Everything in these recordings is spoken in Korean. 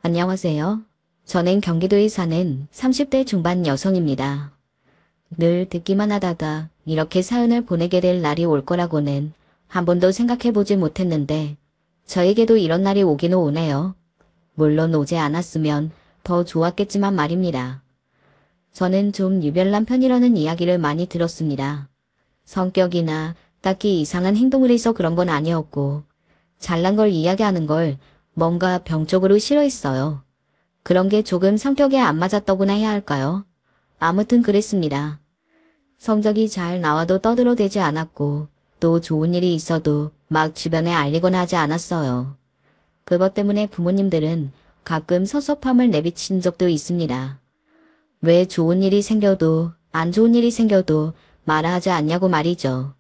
안녕하세요. 저는 경기도에 사는 30대 중반 여성입니다. 늘 듣기만 하다가 이렇게 사연을 보내게 될 날이 올 거라고는 한 번도 생각해보지 못했는데 저에게도 이런 날이 오기는 오네요. 물론 오지 않았으면 더 좋았겠지만 말입니다. 저는 좀 유별난 편이라는 이야기를 많이 들었습니다. 성격이나 딱히 이상한 행동을 해서 그런 건 아니었고 잘난 걸 이야기하는 걸 뭔가 병적으로 싫어했어요. 그런 게 조금 성격에 안 맞았더구나 해야 할까요? 아무튼 그랬습니다. 성적이 잘 나와도 떠들어대지 않았고 또 좋은 일이 있어도 막 주변에 알리거나 하지 않았어요. 그것 때문에 부모님들은 가끔 섭섭함을 내비친 적도 있습니다. 왜 좋은 일이 생겨도 안 좋은 일이 생겨도 말하지 않냐고 말이죠.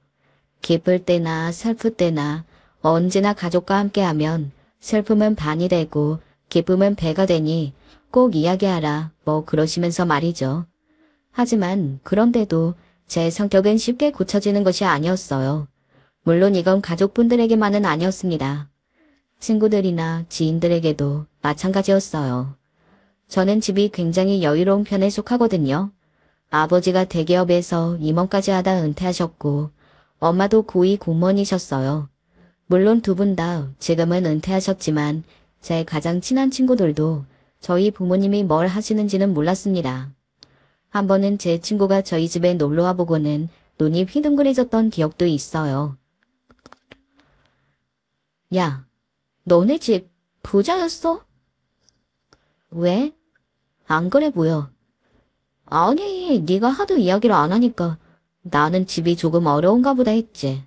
기쁠 때나 슬플 때나 언제나 가족과 함께하면 슬픔은 반이 되고 기쁨은 배가 되니 꼭 이야기하라 뭐 그러시면서 말이죠. 하지만 그런데도 제 성격은 쉽게 고쳐지는 것이 아니었어요. 물론 이건 가족분들에게만은 아니었습니다. 친구들이나 지인들에게도 마찬가지였어요. 저는 집이 굉장히 여유로운 편에 속하거든요. 아버지가 대기업에서 임원까지 하다 은퇴하셨고 엄마도 고위 공무원이셨어요. 물론 두 분 다 지금은 은퇴하셨지만 제 가장 친한 친구들도 저희 부모님이 뭘 하시는지는 몰랐습니다. 한 번은 제 친구가 저희 집에 놀러와 보고는 눈이 휘둥그레졌던 기억도 있어요. 야, 너네 집 부자였어? 왜? 안 그래 보여. 아니, 네가 하도 이야기를 안 하니까 나는 집이 조금 어려운가 보다 했지.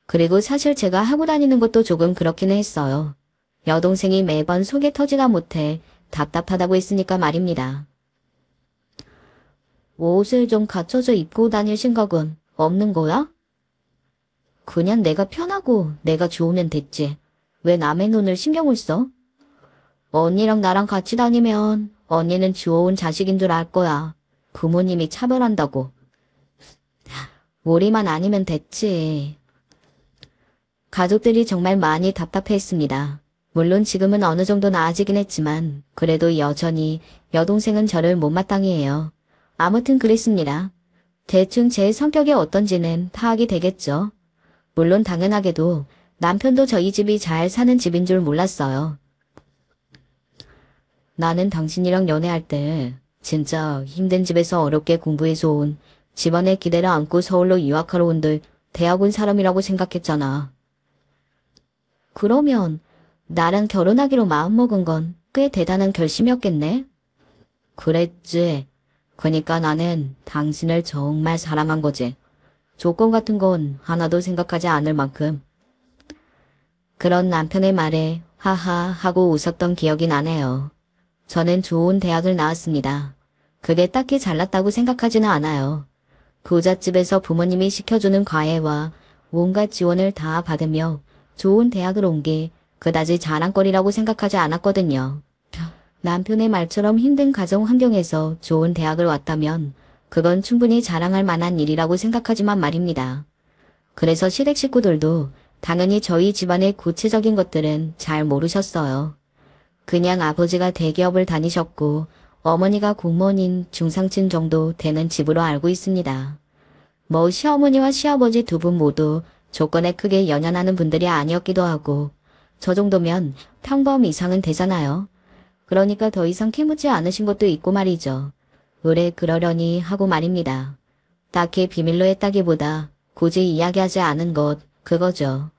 그리고 사실 제가 하고 다니는 것도 조금 그렇기는 했어요. 여동생이 매번 속이 터지다 못해 답답하다고 했으니까 말입니다. 옷을 좀 갖춰져 입고 다닐 생각은 없는 거야? 그냥 내가 편하고 내가 좋으면 됐지. 왜 남의 눈을 신경을 써? 언니랑 나랑 같이 다니면 언니는 좋은 자식인 줄 알 거야. 부모님이 차별한다고. 우리만 아니면 됐지. 가족들이 정말 많이 답답해했습니다. 물론 지금은 어느 정도 나아지긴 했지만 그래도 여전히 여동생은 저를 못마땅히 해요. 아무튼 그랬습니다. 대충 제 성격이 어떤지는 파악이 되겠죠. 물론 당연하게도 남편도 저희 집이 잘 사는 집인 줄 몰랐어요. 나는 당신이랑 연애할 때 진짜 힘든 집에서 어렵게 공부해서 온 집안의 기대를 안고 서울로 유학하러 온들 대학 온 사람이라고 생각했잖아. 그러면 나랑 결혼하기로 마음먹은 건 꽤 대단한 결심이었겠네? 그랬지. 그러니까 나는 당신을 정말 사랑한 거지. 조건 같은 건 하나도 생각하지 않을 만큼. 그런 남편의 말에 하하 하고 웃었던 기억이 나네요. 저는 좋은 대학을 나왔습니다. 그게 딱히 잘났다고 생각하지는 않아요. 부잣집에서 부모님이 시켜주는 과외와 온갖 지원을 다 받으며 좋은 대학을 온 게 그다지 자랑거리라고 생각하지 않았거든요. 남편의 말처럼 힘든 가정 환경에서 좋은 대학을 왔다면 그건 충분히 자랑할 만한 일이라고 생각하지만 말입니다. 그래서 시댁 식구들도 당연히 저희 집안의 구체적인 것들은 잘 모르셨어요. 그냥 아버지가 대기업을 다니셨고 어머니가 공무원인 중상층 정도 되는 집으로 알고 있습니다. 뭐 시어머니와 시아버지 두 분 모두 조건에 크게 연연하는 분들이 아니었기도 하고 저 정도면 평범 이상은 되잖아요. 그러니까 더 이상 캐묻지 않으신 것도 있고 말이죠. 의뢰 그러려니 하고 말입니다. 딱히 비밀로 했다기보다 굳이 이야기하지 않은 것 그거죠.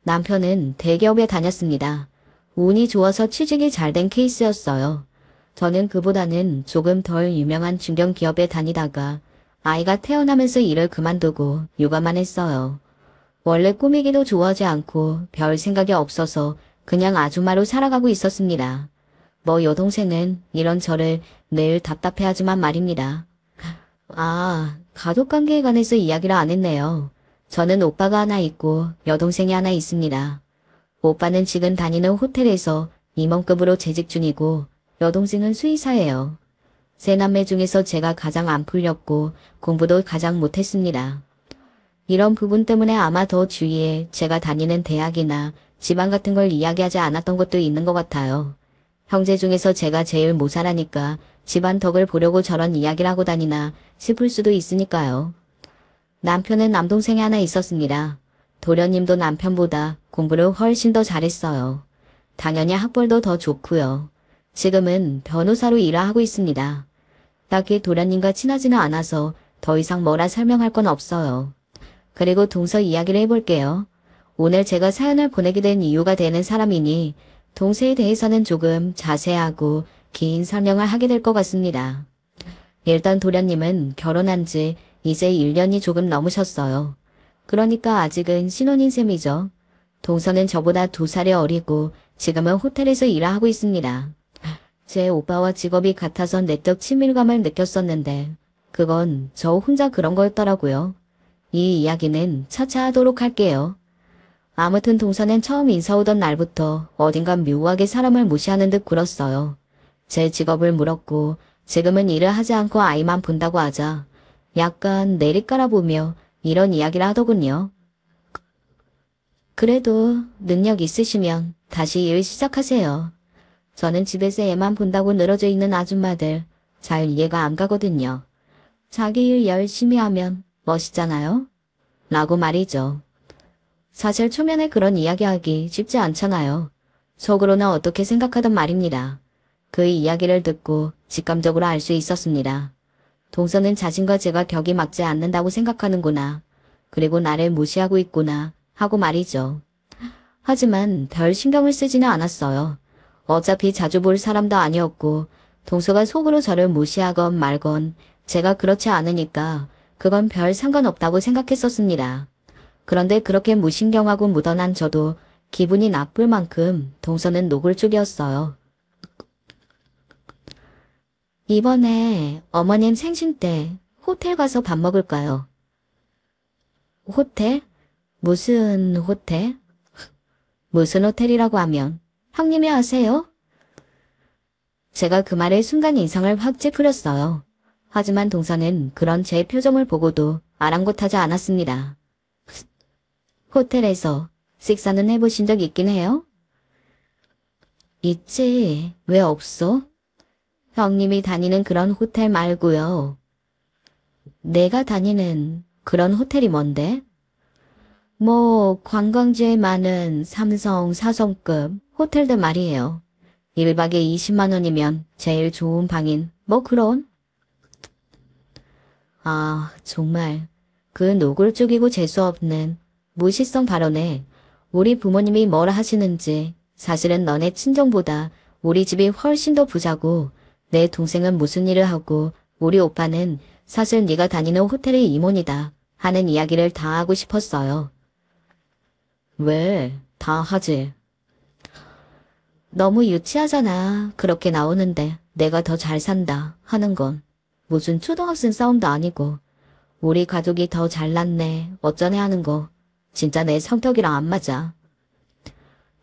남편은 대기업에 다녔습니다. 운이 좋아서 취직이 잘 된 케이스였어요. 저는 그보다는 조금 덜 유명한 중견기업에 다니다가 아이가 태어나면서 일을 그만두고 육아만 했어요. 원래 꾸미기도 좋아하지 않고 별 생각이 없어서 그냥 아줌마로 살아가고 있었습니다. 뭐 여동생은 이런 저를 늘 답답해하지만 말입니다. 아, 가족관계에 관해서 이야기를 안 했네요. 저는 오빠가 하나 있고 여동생이 하나 있습니다. 오빠는 지금 다니는 호텔에서 임원급으로 재직 중이고 여동생은 수의사예요. 세 남매 중에서 제가 가장 안 풀렸고 공부도 가장 못했습니다. 이런 부분 때문에 아마 더 주위에 제가 다니는 대학이나 집안 같은 걸 이야기하지 않았던 것도 있는 것 같아요. 형제 중에서 제가 제일 모자라니까 집안 덕을 보려고 저런 이야기를 하고 다니나 싶을 수도 있으니까요. 남편은 남동생이 하나 있었습니다. 도련님도 남편보다 공부를 훨씬 더 잘했어요. 당연히 학벌도 더 좋고요. 지금은 변호사로 일을 하고 있습니다. 딱히 도련님과 친하지는 않아서 더 이상 뭐라 설명할 건 없어요. 그리고 동서 이야기를 해볼게요. 오늘 제가 사연을 보내게 된 이유가 되는 사람이니 동서에 대해서는 조금 자세하고 긴 설명을 하게 될 것 같습니다. 일단 도련님은 결혼한 지 이제 1년이 조금 넘으셨어요. 그러니까 아직은 신혼인 셈이죠. 동서는 저보다 2살이 어리고 지금은 호텔에서 일을 하고 있습니다. 제 오빠와 직업이 같아서 내적 친밀감을 느꼈었는데 그건 저 혼자 그런 거였더라고요. 이 이야기는 차차 하도록 할게요. 아무튼 동서는 처음 인사 오던 날부터 어딘가 묘하게 사람을 무시하는 듯 굴었어요. 제 직업을 물었고 지금은 일을 하지 않고 아이만 본다고 하자 약간 내리깔아보며 이런 이야기를 하더군요. 그래도 능력 있으시면 다시 일 시작하세요. 저는 집에서 애만 본다고 늘어져 있는 아줌마들 잘 이해가 안 가거든요. 자기 일 열심히 하면 멋있잖아요? 라고 말이죠. 사실 초면에 그런 이야기하기 쉽지 않잖아요. 속으로는 어떻게 생각하던 말입니다. 그 이야기를 듣고 직감적으로 알 수 있었습니다. 동서는 자신과 제가 격이 맞지 않는다고 생각하는구나. 그리고 나를 무시하고 있구나 하고 말이죠. 하지만 별 신경을 쓰지는 않았어요. 어차피 자주 볼 사람도 아니었고 동서가 속으로 저를 무시하건 말건 제가 그렇지 않으니까 그건 별 상관없다고 생각했었습니다. 그런데 그렇게 무신경하고 묻어난 저도 기분이 나쁠 만큼 동서는 노골적이었어요. 이번에 어머님 생신 때 호텔 가서 밥 먹을까요? 호텔? 무슨 호텔? 무슨 호텔이라고 하면 형님이 아세요? 제가 그 말에 순간 인상을 확 찌푸렸어요. 하지만 동서는 그런 제 표정을 보고도 아랑곳하지 않았습니다. 호텔에서 식사는 해보신 적 있긴 해요? 있지. 왜 없어? 형님이 다니는 그런 호텔 말고요. 내가 다니는 그런 호텔이 뭔데? 뭐 관광지에 많은 3성, 4성급 호텔들 말이에요. 1박에 20만 원이면 제일 좋은 방인 뭐 그런? 아 정말 그 노골적이고 재수없는 무시성 발언에 우리 부모님이 뭐라 하시는지 사실은 너네 친정보다 우리 집이 훨씬 더 부자고 내 동생은 무슨 일을 하고 우리 오빠는 사실 네가 다니는 호텔의 임원이다 하는 이야기를 다 하고 싶었어요. 왜? 다 하지. 너무 유치하잖아. 그렇게 나오는데 내가 더 잘 산다 하는 건 무슨 초등학생 싸움도 아니고 우리 가족이 더 잘났네 어쩌네 하는 거 진짜 내 성격이랑 안 맞아.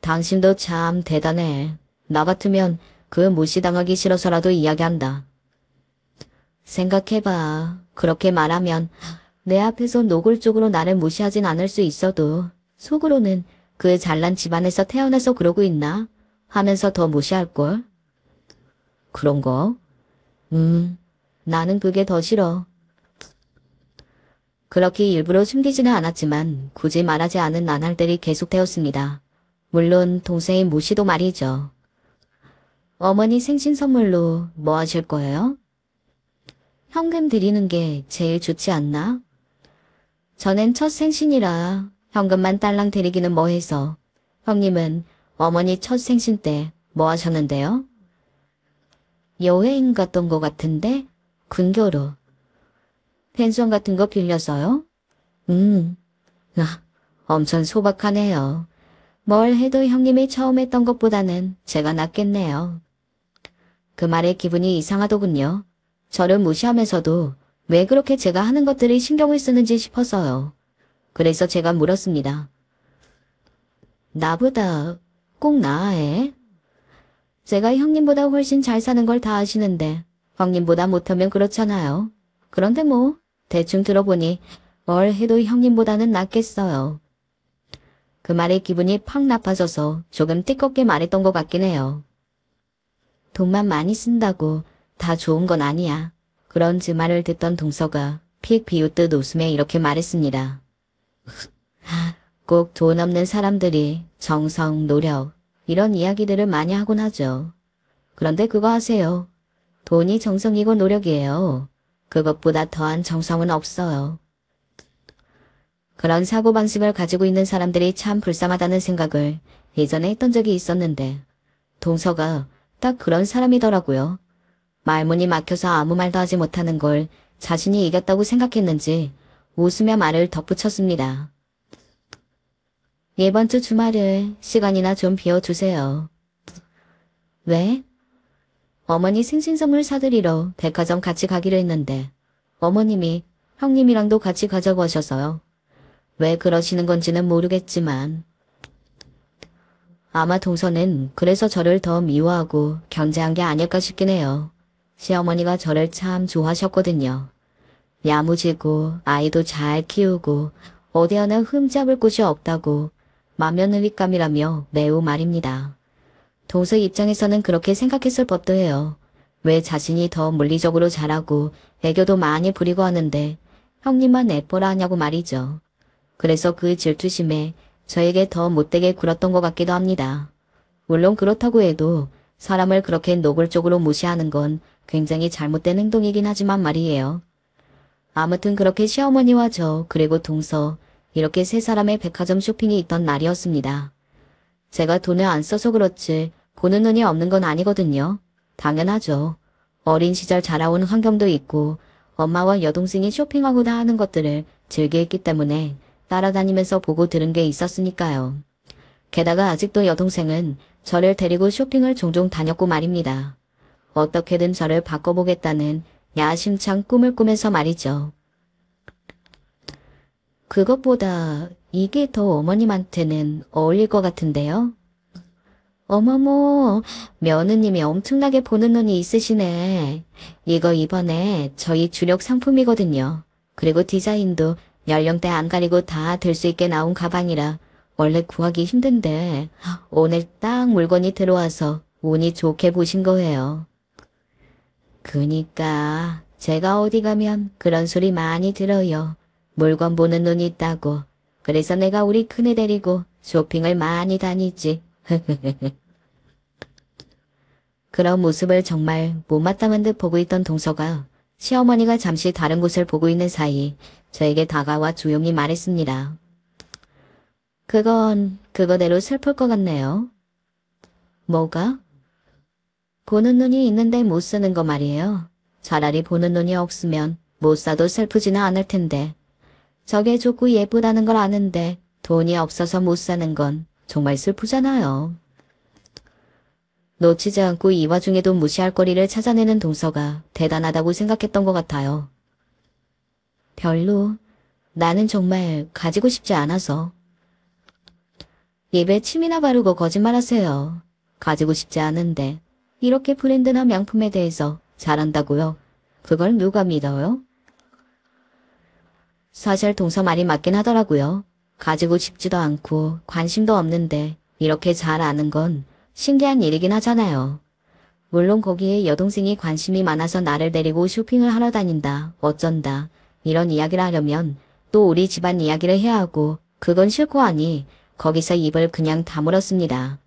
당신도 참 대단해. 나 같으면 그 무시당하기 싫어서라도 이야기한다. 생각해봐. 그렇게 말하면 내 앞에서 노골적으로 나를 무시하진 않을 수 있어도 속으로는 그 잘난 집안에서 태어나서 그러고 있나 하면서 더 무시할걸. 그런 거? 나는 그게 더 싫어. 그렇게 일부러 숨기지는 않았지만 굳이 말하지 않은 나날들이 계속되었습니다. 물론 동생의 무시도 말이죠. 어머니 생신 선물로 뭐 하실 거예요? 현금 드리는 게 제일 좋지 않나? 저는 첫 생신이라 현금만 딸랑 드리기는 뭐해서. 형님은 어머니 첫 생신 때 뭐 하셨는데요? 여행 갔던 것 같은데? 근교로. 펜션 같은 거 빌려서요? 엄청 소박하네요. 뭘 해도 형님이 처음 했던 것보다는 제가 낫겠네요. 그 말에 기분이 이상하더군요. 저를 무시하면서도 왜 그렇게 제가 하는 것들이 신경을 쓰는지 싶어서요. 그래서 제가 물었습니다. 나보다 꼭 나아해? 제가 형님보다 훨씬 잘 사는 걸 다 아시는데 형님보다 못하면 그렇잖아요. 그런데 뭐 대충 들어보니 뭘 해도 형님보다는 낫겠어요. 그 말에 기분이 팍 나빠져서 조금 띠껍게 말했던 것 같긴 해요. 돈만 많이 쓴다고 다 좋은 건 아니야. 그런 제 말을 듣던 동서가 픽 비웃듯 웃으며 이렇게 말했습니다. 꼭 돈 없는 사람들이 정성, 노력 이런 이야기들을 많이 하곤 하죠. 그런데 그거 아세요? 돈이 정성이고 노력이에요. 그것보다 더한 정성은 없어요. 그런 사고방식을 가지고 있는 사람들이 참 불쌍하다는 생각을 예전에 했던 적이 있었는데 동서가 딱 그런 사람이더라고요. 말문이 막혀서 아무 말도 하지 못하는 걸 자신이 이겼다고 생각했는지 웃으며 말을 덧붙였습니다. 이번 주 주말에 시간이나 좀 비워주세요. 왜? 어머니 생신선물 사드리러 백화점 같이 가기로 했는데 어머님이 형님이랑도 같이 가자고 하셔서요. 왜 그러시는 건지는 모르겠지만 아마 동서는 그래서 저를 더 미워하고 견제한 게 아닐까 싶긴 해요. 시어머니가 저를 참 좋아하셨거든요. 야무지고 아이도 잘 키우고 어디 하나 흠잡을 곳이 없다고 만면을윗감이라며 매우 말입니다. 동서 입장에서는 그렇게 생각했을 법도 해요. 왜 자신이 더 물리적으로 잘하고 애교도 많이 부리고 하는데 형님만 예뻐라 하냐고 말이죠. 그래서 그 질투심에 저에게 더 못되게 굴었던 것 같기도 합니다. 물론 그렇다고 해도 사람을 그렇게 노골적으로 무시하는 건 굉장히 잘못된 행동이긴 하지만 말이에요. 아무튼 그렇게 시어머니와 저 그리고 동서 이렇게 세 사람의 백화점 쇼핑이 있던 날이었습니다. 제가 돈을 안 써서 그렇지 보는 눈이 없는 건 아니거든요. 당연하죠. 어린 시절 자라온 환경도 있고 엄마와 여동생이 쇼핑하고자 하는 것들을 즐겨했기 때문에 따라다니면서 보고 들은 게 있었으니까요. 게다가 아직도 여동생은 저를 데리고 쇼핑을 종종 다녔고 말입니다. 어떻게든 저를 바꿔보겠다는 야심찬 꿈을 꾸면서 말이죠. 그것보다 이게 더 어머님한테는 어울릴 것 같은데요. 어머머, 며느님이 엄청나게 보는 눈이 있으시네. 이거 이번에 저희 주력 상품이거든요. 그리고 디자인도 연령대 안 가리고 다 들 수 있게 나온 가방이라 원래 구하기 힘든데 오늘 딱 물건이 들어와서 운이 좋게 보신 거예요. 그니까 제가 어디 가면 그런 소리 많이 들어요. 물건 보는 눈이 있다고. 그래서 내가 우리 큰애 데리고 쇼핑을 많이 다니지. 그런 모습을 정말 못마땅한 듯 보고 있던 동서가 시어머니가 잠시 다른 곳을 보고 있는 사이 저에게 다가와 조용히 말했습니다. 그건 그거대로 슬플 것 같네요. 뭐가? 보는 눈이 있는데 못 쓰는 거 말이에요. 차라리 보는 눈이 없으면 못 사도 슬프지는 않을 텐데. 저게 좋고 예쁘다는 걸 아는데 돈이 없어서 못 사는 건 정말 슬프잖아요. 놓치지 않고 이 와중에도 무시할 거리를 찾아내는 동서가 대단하다고 생각했던 것 같아요. 별로. 나는 정말 가지고 싶지 않아서. 입에 침이나 바르고 거짓말하세요. 가지고 싶지 않은데 이렇게 브랜드나 명품에 대해서 잘한다고요? 그걸 누가 믿어요? 사실 동서 말이 맞긴 하더라고요. 가지고 싶지도 않고 관심도 없는데 이렇게 잘 아는 건 신기한 일이긴 하잖아요. 물론 거기에 여동생이 관심이 많아서 나를 데리고 쇼핑을 하러 다닌다, 어쩐다 이런 이야기를 하려면 또 우리 집안 이야기를 해야 하고 그건 싫고 하니 거기서 입을 그냥 다물었습니다.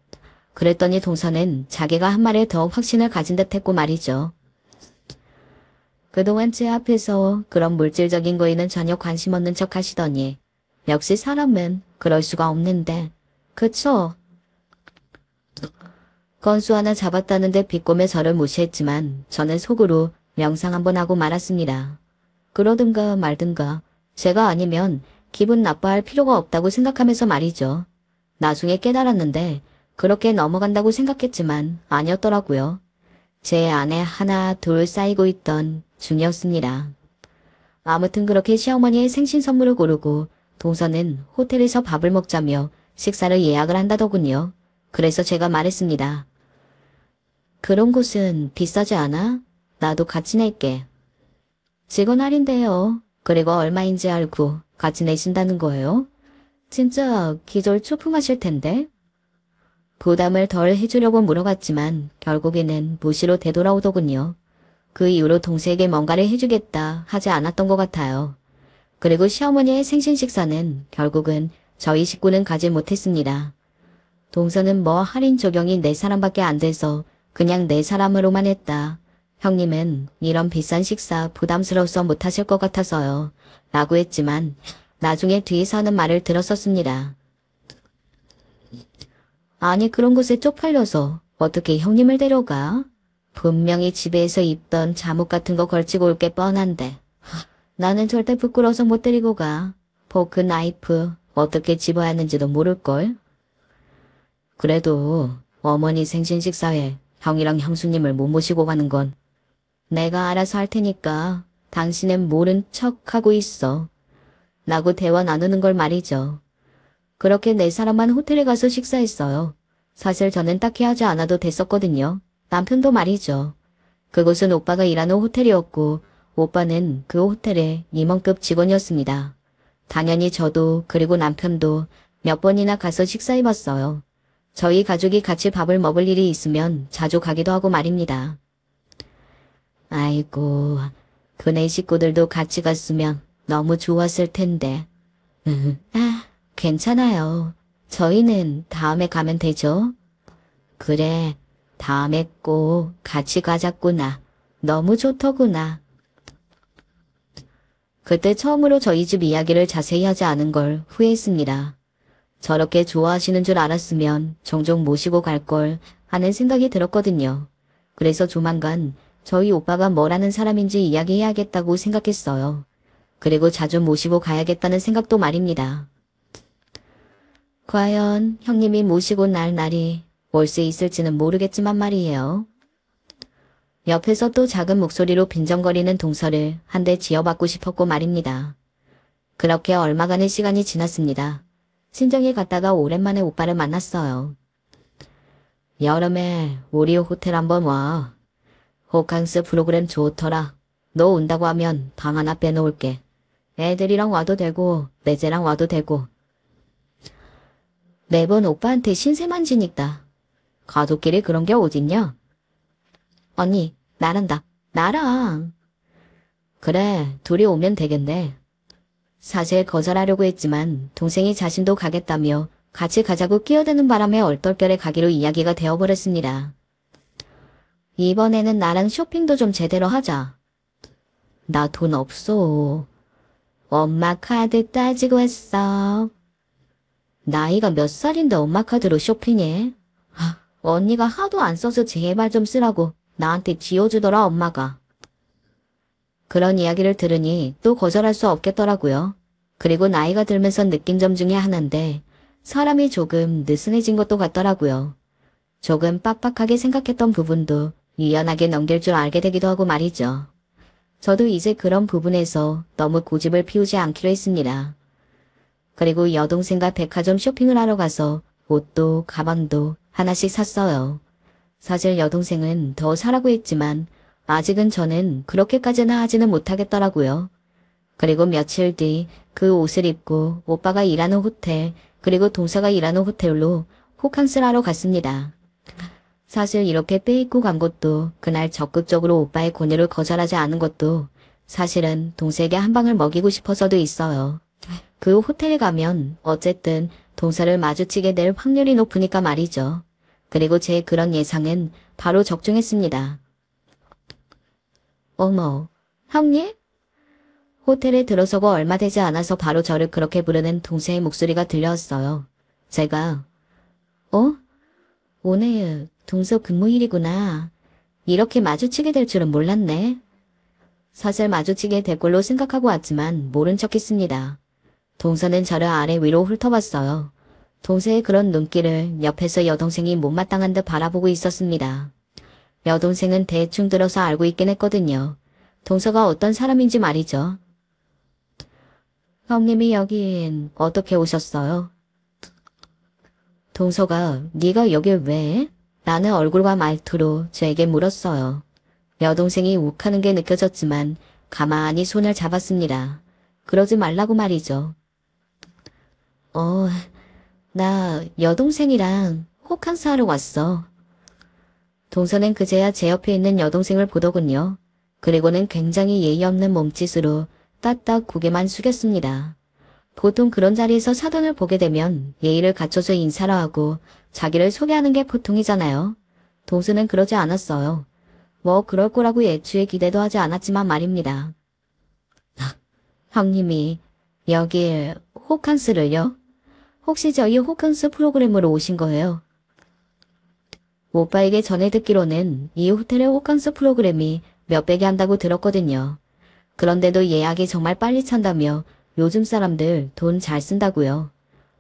그랬더니 동서는 자기가 한 말에 더 확신을 가진 듯 했고 말이죠. 그동안 제 앞에서 그런 물질적인 거에는 전혀 관심 없는 척 하시더니 역시 사람은 그럴 수가 없는데 그쵸? 건수 하나 잡았다는데 비꼬며 저를 무시했지만 저는 속으로 명상 한번 하고 말았습니다. 그러든가 말든가 제가 아니면 기분 나빠할 필요가 없다고 생각하면서 말이죠. 나중에 깨달았는데 그렇게 넘어간다고 생각했지만 아니었더라고요. 제 안에 하나 둘 쌓이고 있던 중이었습니다. 아무튼 그렇게 시어머니의 생신 선물을 고르고 동서는 호텔에서 밥을 먹자며 식사를 예약을 한다더군요. 그래서 제가 말했습니다. 그런 곳은 비싸지 않아? 나도 같이 낼게. 직원 할인데요. 그리고 얼마인지 알고 같이 내신다는 거예요? 진짜 기절 초풍하실 텐데. 부담을 덜 해주려고 물어봤지만 결국에는 무시로 되돌아오더군요. 그 이후로 동생에게 뭔가를 해주겠다 하지 않았던 것 같아요. 그리고 시어머니의 생신 식사는 결국은 저희 식구는 가지 못했습니다. 동서는 뭐 할인 적용이 4사람밖에 안 돼서 그냥 4사람으로만 했다. 형님은 이런 비싼 식사 부담스러워서 못하실 것 같아서요. 라고 했지만 나중에 뒤에서 하는 말을 들었었습니다. 아니 그런 곳에 쪽팔려서 어떻게 형님을 데려가? 분명히 집에서 입던 잠옷 같은 거 걸치고 올 게 뻔한데. 나는 절대 부끄러워서 못 데리고 가. 포크, 나이프 어떻게 집어야 하는지도 모를걸. 그래도 어머니 생신 식사에 형이랑 형수님을 못 모시고 가는 건 내가 알아서 할 테니까 당신은 모른 척하고 있어. 라고 대화 나누는 걸 말이죠. 그렇게 4사람만 호텔에 가서 식사했어요. 사실 저는 딱히 하지 않아도 됐었거든요. 남편도 말이죠. 그곳은 오빠가 일하는 호텔이었고 오빠는 그 호텔의 임원급 직원이었습니다. 당연히 저도 그리고 남편도 몇 번이나 가서 식사해봤어요. 저희 가족이 같이 밥을 먹을 일이 있으면 자주 가기도 하고 말입니다. 아이고, 그네 식구들도 같이 갔으면 너무 좋았을 텐데. 괜찮아요. 저희는 다음에 가면 되죠? 그래, 다음에 꼭 같이 가자꾸나. 너무 좋더구나. 그때 처음으로 저희 집 이야기를 자세히 하지 않은 걸 후회했습니다. 저렇게 좋아하시는 줄 알았으면 종종 모시고 갈 걸 하는 생각이 들었거든요. 그래서 조만간 저희 오빠가 뭐라는 사람인지 이야기해야겠다고 생각했어요. 그리고 자주 모시고 가야겠다는 생각도 말입니다. 과연 형님이 모시고 날 날이 올 수 있을지는 모르겠지만 말이에요. 옆에서 또 작은 목소리로 빈정거리는 동서를 한 대 지어받고 싶었고 말입니다. 그렇게 얼마간의 시간이 지났습니다. 친정에 갔다가 오랜만에 오빠를 만났어요. 여름에 우리 호텔 한번 와. 호캉스 프로그램 좋더라. 너 온다고 하면 방 하나 빼놓을게. 애들이랑 와도 되고 매제랑 와도 되고. 매번 오빠한테 신세만 지니까. 가족끼리 그런 게 어딨냐? 언니, 나랑. 그래, 둘이 오면 되겠네. 사실 거절하려고 했지만 동생이 자신도 가겠다며 같이 가자고 끼어드는 바람에 얼떨결에 가기로 이야기가 되어버렸습니다. 이번에는 나랑 쇼핑도 좀 제대로 하자. 나 돈 없어. 엄마 카드 따지고 왔어. 나이가 몇 살인데 엄마 카드로 쇼핑해? 언니가 하도 안 써서 제발 좀 쓰라고 나한테 지어주더라 엄마가. 그런 이야기를 들으니 또 거절할 수 없겠더라고요. 그리고 나이가 들면서 느낀 점 중에 하나인데 사람이 조금 느슨해진 것도 같더라고요. 조금 빡빡하게 생각했던 부분도 유연하게 넘길 줄 알게 되기도 하고 말이죠. 저도 이제 그런 부분에서 너무 고집을 피우지 않기로 했습니다. 그리고 여동생과 백화점 쇼핑을 하러 가서 옷도 가방도 하나씩 샀어요. 사실 여동생은 더 사라고 했지만 아직은 저는 그렇게까지는 하지는 못하겠더라고요. 그리고 며칠 뒤 그 옷을 입고 오빠가 일하는 호텔 그리고 동서가 일하는 호텔로 호캉스를 하러 갔습니다. 사실 이렇게 빼입고 간 것도 그날 적극적으로 오빠의 권유를 거절하지 않은 것도 사실은 동생에게 한 방을 먹이고 싶어서도 있어요. 그 호텔에 가면 어쨌든 동서를 마주치게 될 확률이 높으니까 말이죠. 그리고 제 그런 예상은 바로 적중했습니다. 어머, 형님? 호텔에 들어서고 얼마 되지 않아서 바로 저를 그렇게 부르는 동생의 목소리가 들려왔어요. 제가 오늘 동서 근무일이구나. 이렇게 마주치게 될 줄은 몰랐네. 사실 마주치게 될 걸로 생각하고 왔지만 모른 척했습니다. 동서는 저를 아래 위로 훑어봤어요. 동생의 그런 눈길을 옆에서 여동생이 못마땅한 듯 바라보고 있었습니다. 여동생은 대충 들어서 알고 있긴 했거든요. 동서가 어떤 사람인지 말이죠. 형님이 여긴 어떻게 오셨어요? 동서가 네가 여길 왜? 라는 얼굴과 말투로 저에게 물었어요. 여동생이 욱하는 게 느껴졌지만 가만히 손을 잡았습니다. 그러지 말라고 말이죠. 나 여동생이랑 호캉스 하러 왔어. 동서는 그제야 제 옆에 있는 여동생을 보더군요. 그리고는 굉장히 예의 없는 몸짓으로 따딱 고개만 숙였습니다. 보통 그런 자리에서 사돈을 보게 되면 예의를 갖춰서 인사를 하고 자기를 소개하는 게 보통이잖아요. 동서는 그러지 않았어요. 뭐 그럴 거라고 애초에 기대도 하지 않았지만 말입니다. 형님이 여기 호캉스를요? 혹시 저희 호캉스 프로그램으로 오신 거예요? 오빠에게 전해 듣기로는 이 호텔의 호캉스 프로그램이 몇백이 한다고 들었거든요. 그런데도 예약이 정말 빨리 찬다며 요즘 사람들 돈 잘 쓴다고요.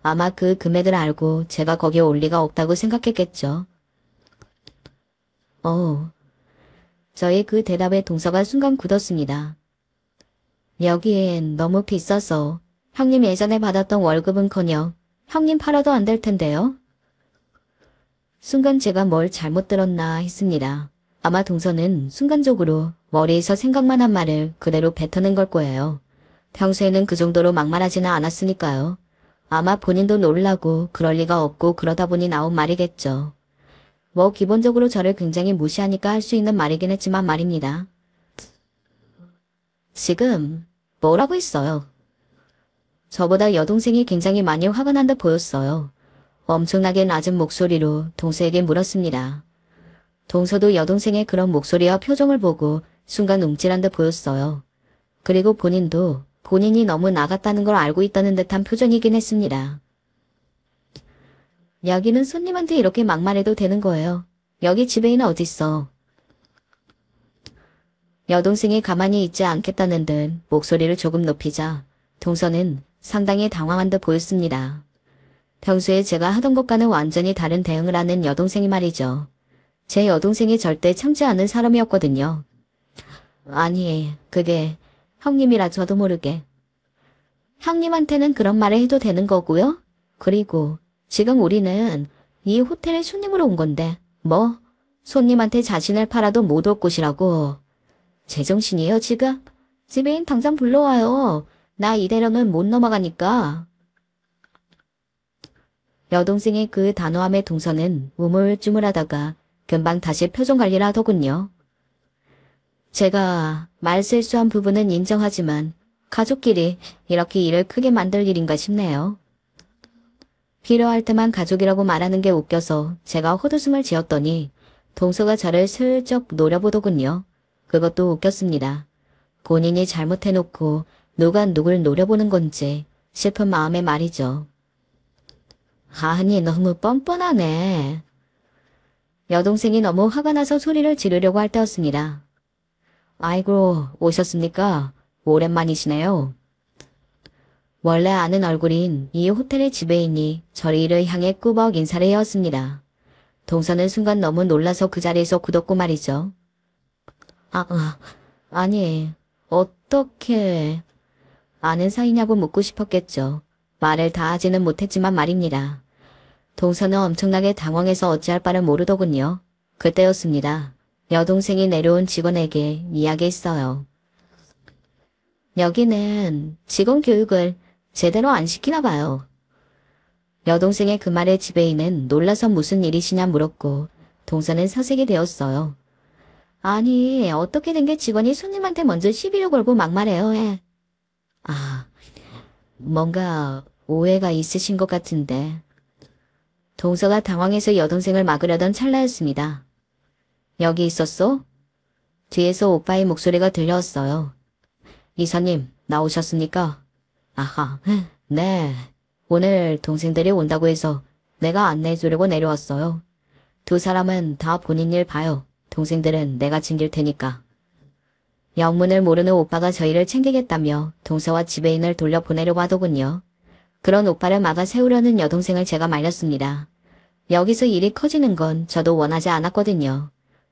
아마 그 금액을 알고 제가 거기에 올 리가 없다고 생각했겠죠. 저의 그 대답에 동서가 순간 굳었습니다. 여기엔 너무 비싸서 형님 예전에 받았던 월급은커녕 형님 팔아도 안 될 텐데요. 순간 제가 뭘 잘못 들었나 했습니다. 아마 동서는 순간적으로 머리에서 생각만 한 말을 그대로 뱉어낸 걸 거예요. 평소에는 그 정도로 막말하지는 않았으니까요. 아마 본인도 놀라고 그럴 리가 없고 그러다 보니 나온 말이겠죠. 뭐 기본적으로 저를 굉장히 무시하니까 할 수 있는 말이긴 했지만 말입니다. 지금 뭐라고 했어요? 저보다 여동생이 굉장히 많이 화가 난 듯 보였어요. 엄청나게 낮은 목소리로 동서에게 물었습니다. 동서도 여동생의 그런 목소리와 표정을 보고 순간 움찔한 듯 보였어요. 그리고 본인도 본인이 너무 나갔다는 걸 알고 있다는 듯한 표정이긴 했습니다. 여기는 손님한테 이렇게 막말해도 되는 거예요. 여기 지배인은 어딨어. 여동생이 가만히 있지 않겠다는 듯 목소리를 조금 높이자 동서는 상당히 당황한 듯 보였습니다. 평소에 제가 하던 것과는 완전히 다른 대응을 하는 여동생이 말이죠. 제 여동생이 절대 참지 않는 사람이었거든요. 아니, 그게 형님이라 저도 모르게. 형님한테는 그런 말을 해도 되는 거고요. 그리고 지금 우리는 이 호텔에 손님으로 온 건데 뭐 손님한테 자신을 팔아도 못 올 곳이라고. 제정신이에요 지금? 지배인 당장 불러와요. 나 이대로는 못 넘어가니까. 여동생의 그 단호함에 동서는 우물쭈물하다가 금방 다시 표정 관리를 하더군요. 제가 말실수한 부분은 인정하지만 가족끼리 이렇게 일을 크게 만들 일인가 싶네요. 필요할 때만 가족이라고 말하는 게 웃겨서 제가 헛웃음을 지었더니 동서가 저를 슬쩍 노려보더군요. 그것도 웃겼습니다. 본인이 잘못해놓고 누가 누굴 노려보는 건지 싶은 마음에 말이죠. 아니 너무 뻔뻔하네. 여동생이 너무 화가 나서 소리를 지르려고 할 때였습니다. 아이고 오셨습니까? 오랜만이시네요. 원래 아는 얼굴인 이 호텔의 지배인이 저희를 향해 꾸벅 인사를 해왔습니다. 동서는 순간 너무 놀라서 그 자리에서 굳었고 말이죠. 아니 어떻게 아는 사이냐고 묻고 싶었겠죠. 말을 다 하지는 못했지만 말입니다. 동서는 엄청나게 당황해서 어찌할 바를 모르더군요. 그때였습니다. 여동생이 내려온 직원에게 이야기했어요. 여기는 직원 교육을 제대로 안 시키나 봐요. 여동생의 그 말에 지배인은 놀라서 무슨 일이시냐 물었고 동서는 사색이 되었어요. 아니 어떻게 된 게 직원이 손님한테 먼저 시비를 걸고 막말해요 해. 뭔가 오해가 있으신 것 같은데. 동서가 당황해서 여동생을 막으려던 찰나였습니다. 여기 있었어? 뒤에서 오빠의 목소리가 들려왔어요. 이사님 나오셨습니까? 아하, 네. 오늘 동생들이 온다고 해서 내가 안내해주려고 내려왔어요. 두 사람은 다 본인 일 봐요. 동생들은 내가 챙길 테니까. 영문을 모르는 오빠가 저희를 챙기겠다며 동서와 지배인을 돌려보내려고 하더군요. 그런 오빠를 막아 세우려는 여동생을 제가 말렸습니다. 여기서 일이 커지는 건 저도 원하지 않았거든요.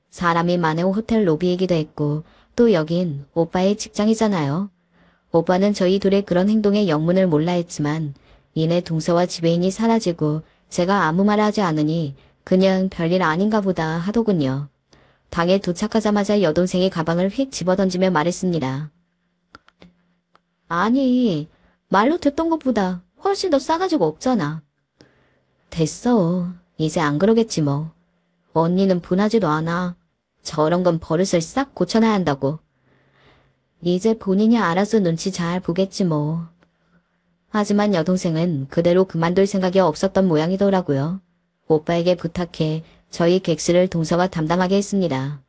사람이 많은 호텔 로비이기도 했고 또 여긴 오빠의 직장이잖아요. 오빠는 저희 둘의 그런 행동에 영문을 몰라 했지만 이내 동서와 지배인이 사라지고 제가 아무 말 하지 않으니 그냥 별일 아닌가 보다 하더군요. 방에 도착하자마자 여동생이 가방을 휙 집어던지며 말했습니다. 아니 말로 듣던 것보다 훨씬 더 싸가지고 없잖아. 됐어. 이제 안 그러겠지 뭐. 언니는 분하지도 않아. 저런 건 버릇을 싹 고쳐놔야 한다고. 이제 본인이 알아서 눈치 잘 보겠지 뭐. 하지만 여동생은 그대로 그만둘 생각이 없었던 모양이더라고요. 오빠에게 부탁해 저희 객실을 동서가 담당하게 했습니다.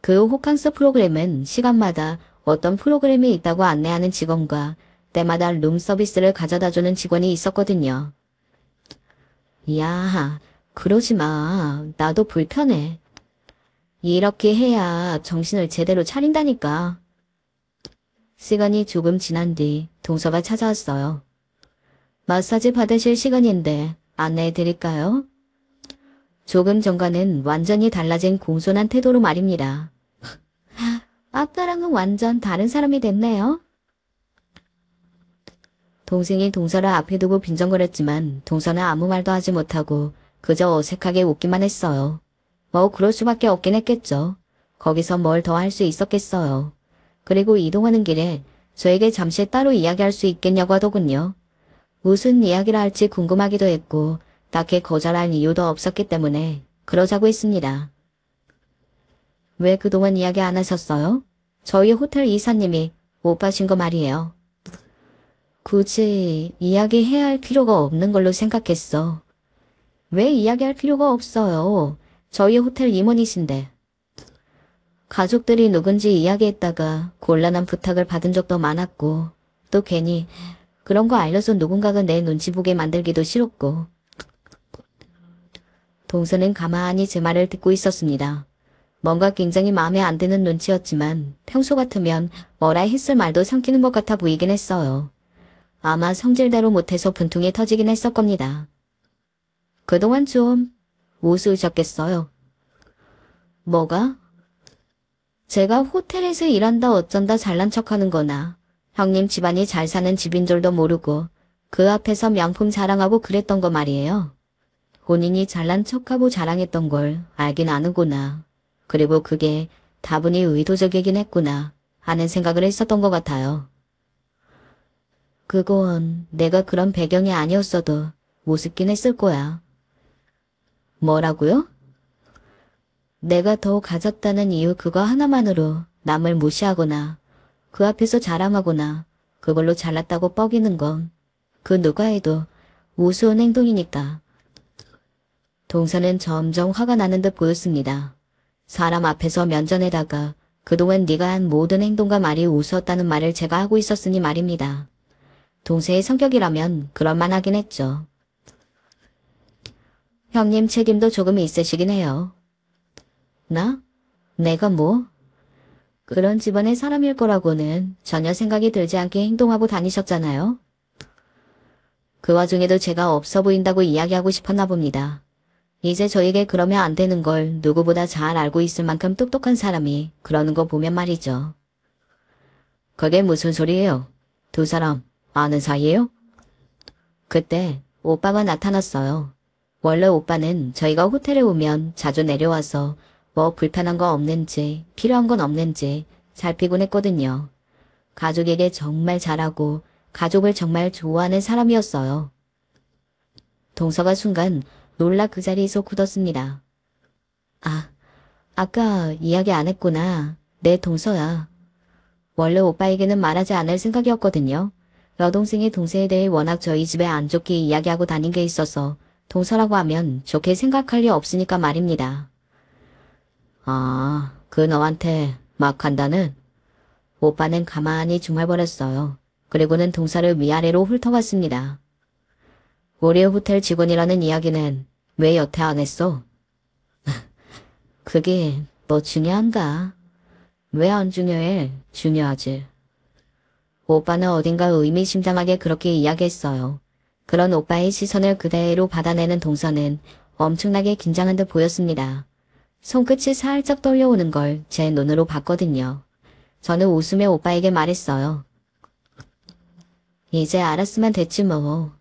그 호캉스 프로그램은 시간마다 어떤 프로그램이 있다고 안내하는 직원과 때마다 룸 서비스를 가져다주는 직원이 있었거든요. 야, 그러지 마. 나도 불편해. 이렇게 해야 정신을 제대로 차린다니까. 시간이 조금 지난 뒤 동서가 찾아왔어요. 마사지 받으실 시간인데 안내해 드릴까요? 조금 전과는 완전히 달라진 공손한 태도로 말입니다. 아까랑은 완전 다른 사람이 됐네요. 동생이 동서를 앞에 두고 빈정거렸지만 동서는 아무 말도 하지 못하고 그저 어색하게 웃기만 했어요. 뭐 그럴 수밖에 없긴 했겠죠. 거기서 뭘 더 할 수 있었겠어요. 그리고 이동하는 길에 저에게 잠시 따로 이야기할 수 있겠냐고 하더군요. 무슨 이야기를 할지 궁금하기도 했고 딱히 거절할 이유도 없었기 때문에 그러자고 했습니다. 왜 그동안 이야기 안 하셨어요? 저희 호텔 이사님이 오빠신 거 말이에요. 굳이 이야기해야 할 필요가 없는 걸로 생각했어. 왜 이야기할 필요가 없어요? 저희 호텔 임원이신데. 가족들이 누군지 이야기했다가 곤란한 부탁을 받은 적도 많았고 또 괜히 그런 거 알려서 누군가가 내 눈치 보게 만들기도 싫었고. 동서는 가만히 제 말을 듣고 있었습니다. 뭔가 굉장히 마음에 안 드는 눈치였지만 평소 같으면 뭐라 했을 말도 삼키는 것 같아 보이긴 했어요. 아마 성질대로 못해서 분통이 터지긴 했을 겁니다. 그동안 좀 우스우셨겠어요. 뭐가? 제가 호텔에서 일한다 어쩐다 잘난 척하는 거나 형님 집안이 잘 사는 집인 줄도 모르고 그 앞에서 명품 자랑하고 그랬던 거 말이에요. 본인이 잘난 척하고 자랑했던 걸 알긴 아는구나. 그리고 그게 다분히 의도적이긴 했구나 하는 생각을 했었던 것 같아요. 그건 내가 그런 배경이 아니었어도 우습긴 했을 거야. 뭐라고요? 내가 더 가졌다는 이유 그거 하나만으로 남을 무시하거나 그 앞에서 자랑하거나 그걸로 잘났다고 뻐기는 건 그 누가 해도 우스운 행동이니까. 동서는 점점 화가 나는 듯 보였습니다. 사람 앞에서 면전에다가 그동안 네가 한 모든 행동과 말이 우스웠다는 말을 제가 하고 있었으니 말입니다. 동서의 성격이라면 그럴만 하긴 했죠. 형님 책임도 조금 있으시긴 해요. 나? 내가 뭐? 그런 집안의 사람일 거라고는 전혀 생각이 들지 않게 행동하고 다니셨잖아요. 그 와중에도 제가 없어 보인다고 이야기하고 싶었나 봅니다. 이제 저에게 그러면 안 되는 걸 누구보다 잘 알고 있을 만큼 똑똑한 사람이 그러는 거 보면 말이죠. 그게 무슨 소리예요? 두 사람 아는 사이예요? 그때 오빠가 나타났어요. 원래 오빠는 저희가 호텔에 오면 자주 내려와서 뭐 불편한 거 없는지 필요한 건 없는지 살피곤 했거든요. 가족에게 정말 잘하고 가족을 정말 좋아하는 사람이었어요. 동서가 순간 놀라 그 자리에서 굳었습니다. 아, 아까 이야기 안 했구나. 내 동서야. 원래 오빠에게는 말하지 않을 생각이었거든요. 여동생이 동생에 대해 워낙 저희 집에 안 좋게 이야기하고 다닌 게 있어서 동서라고 하면 좋게 생각할 리 없으니까 말입니다. 아, 그 너한테 막 한다는? 오빠는 가만히 중얼거렸어요. 그리고는 동서를 위아래로 훑어봤습니다. 우리 호텔 직원이라는 이야기는 왜 여태 안 했어? 그게 뭐 중요한가? 왜 안 중요해? 중요하지. 오빠는 어딘가 의미심장하게 그렇게 이야기했어요. 그런 오빠의 시선을 그대로 받아내는 동서는 엄청나게 긴장한 듯 보였습니다. 손끝이 살짝 떨려오는 걸 제 눈으로 봤거든요. 저는 웃으며 오빠에게 말했어요. 이제 알았으면 됐지 뭐.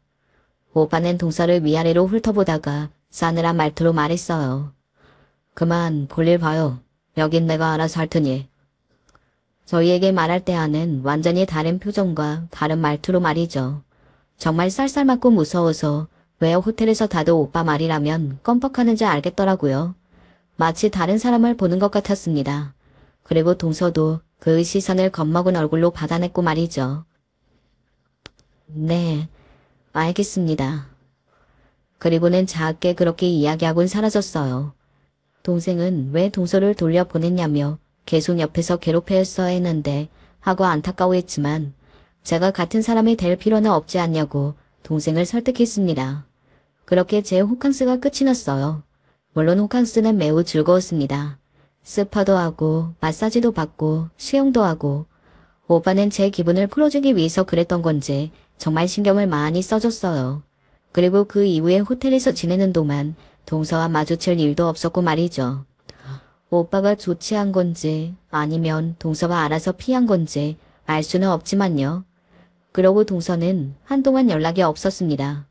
오빠는 동서를 위아래로 훑어보다가 싸늘한 말투로 말했어요. 그만 볼일 봐요. 여긴 내가 알아서 할 테니. 저희에게 말할 때 하는 완전히 다른 표정과 다른 말투로 말이죠. 정말 쌀쌀맞고 무서워서 왜 호텔에서 다들 오빠 말이라면 껌뻑하는지 알겠더라고요. 마치 다른 사람을 보는 것 같았습니다. 그리고 동서도 그의 시선을 겁먹은 얼굴로 받아냈고 말이죠. 네, 알겠습니다. 그리고는 작게 그렇게 이야기하곤 사라졌어요. 동생은 왜 동서를 돌려보냈냐며 계속 옆에서 괴롭혔어야 했는데 하고 안타까워했지만 제가 같은 사람이 될 필요는 없지 않냐고 동생을 설득했습니다. 그렇게 제 호캉스가 끝이 났어요. 물론 호캉스는 매우 즐거웠습니다. 스파도 하고 마사지도 받고 수영도 하고 오빠는 제 기분을 풀어주기 위해서 그랬던 건지 정말 신경을 많이 써줬어요. 그리고 그 이후에 호텔에서 지내는 동안 동서와 마주칠 일도 없었고 말이죠. 오빠가 조치한 건지 아니면 동서가 알아서 피한 건지 알 수는 없지만요. 그러고 동서는 한동안 연락이 없었습니다.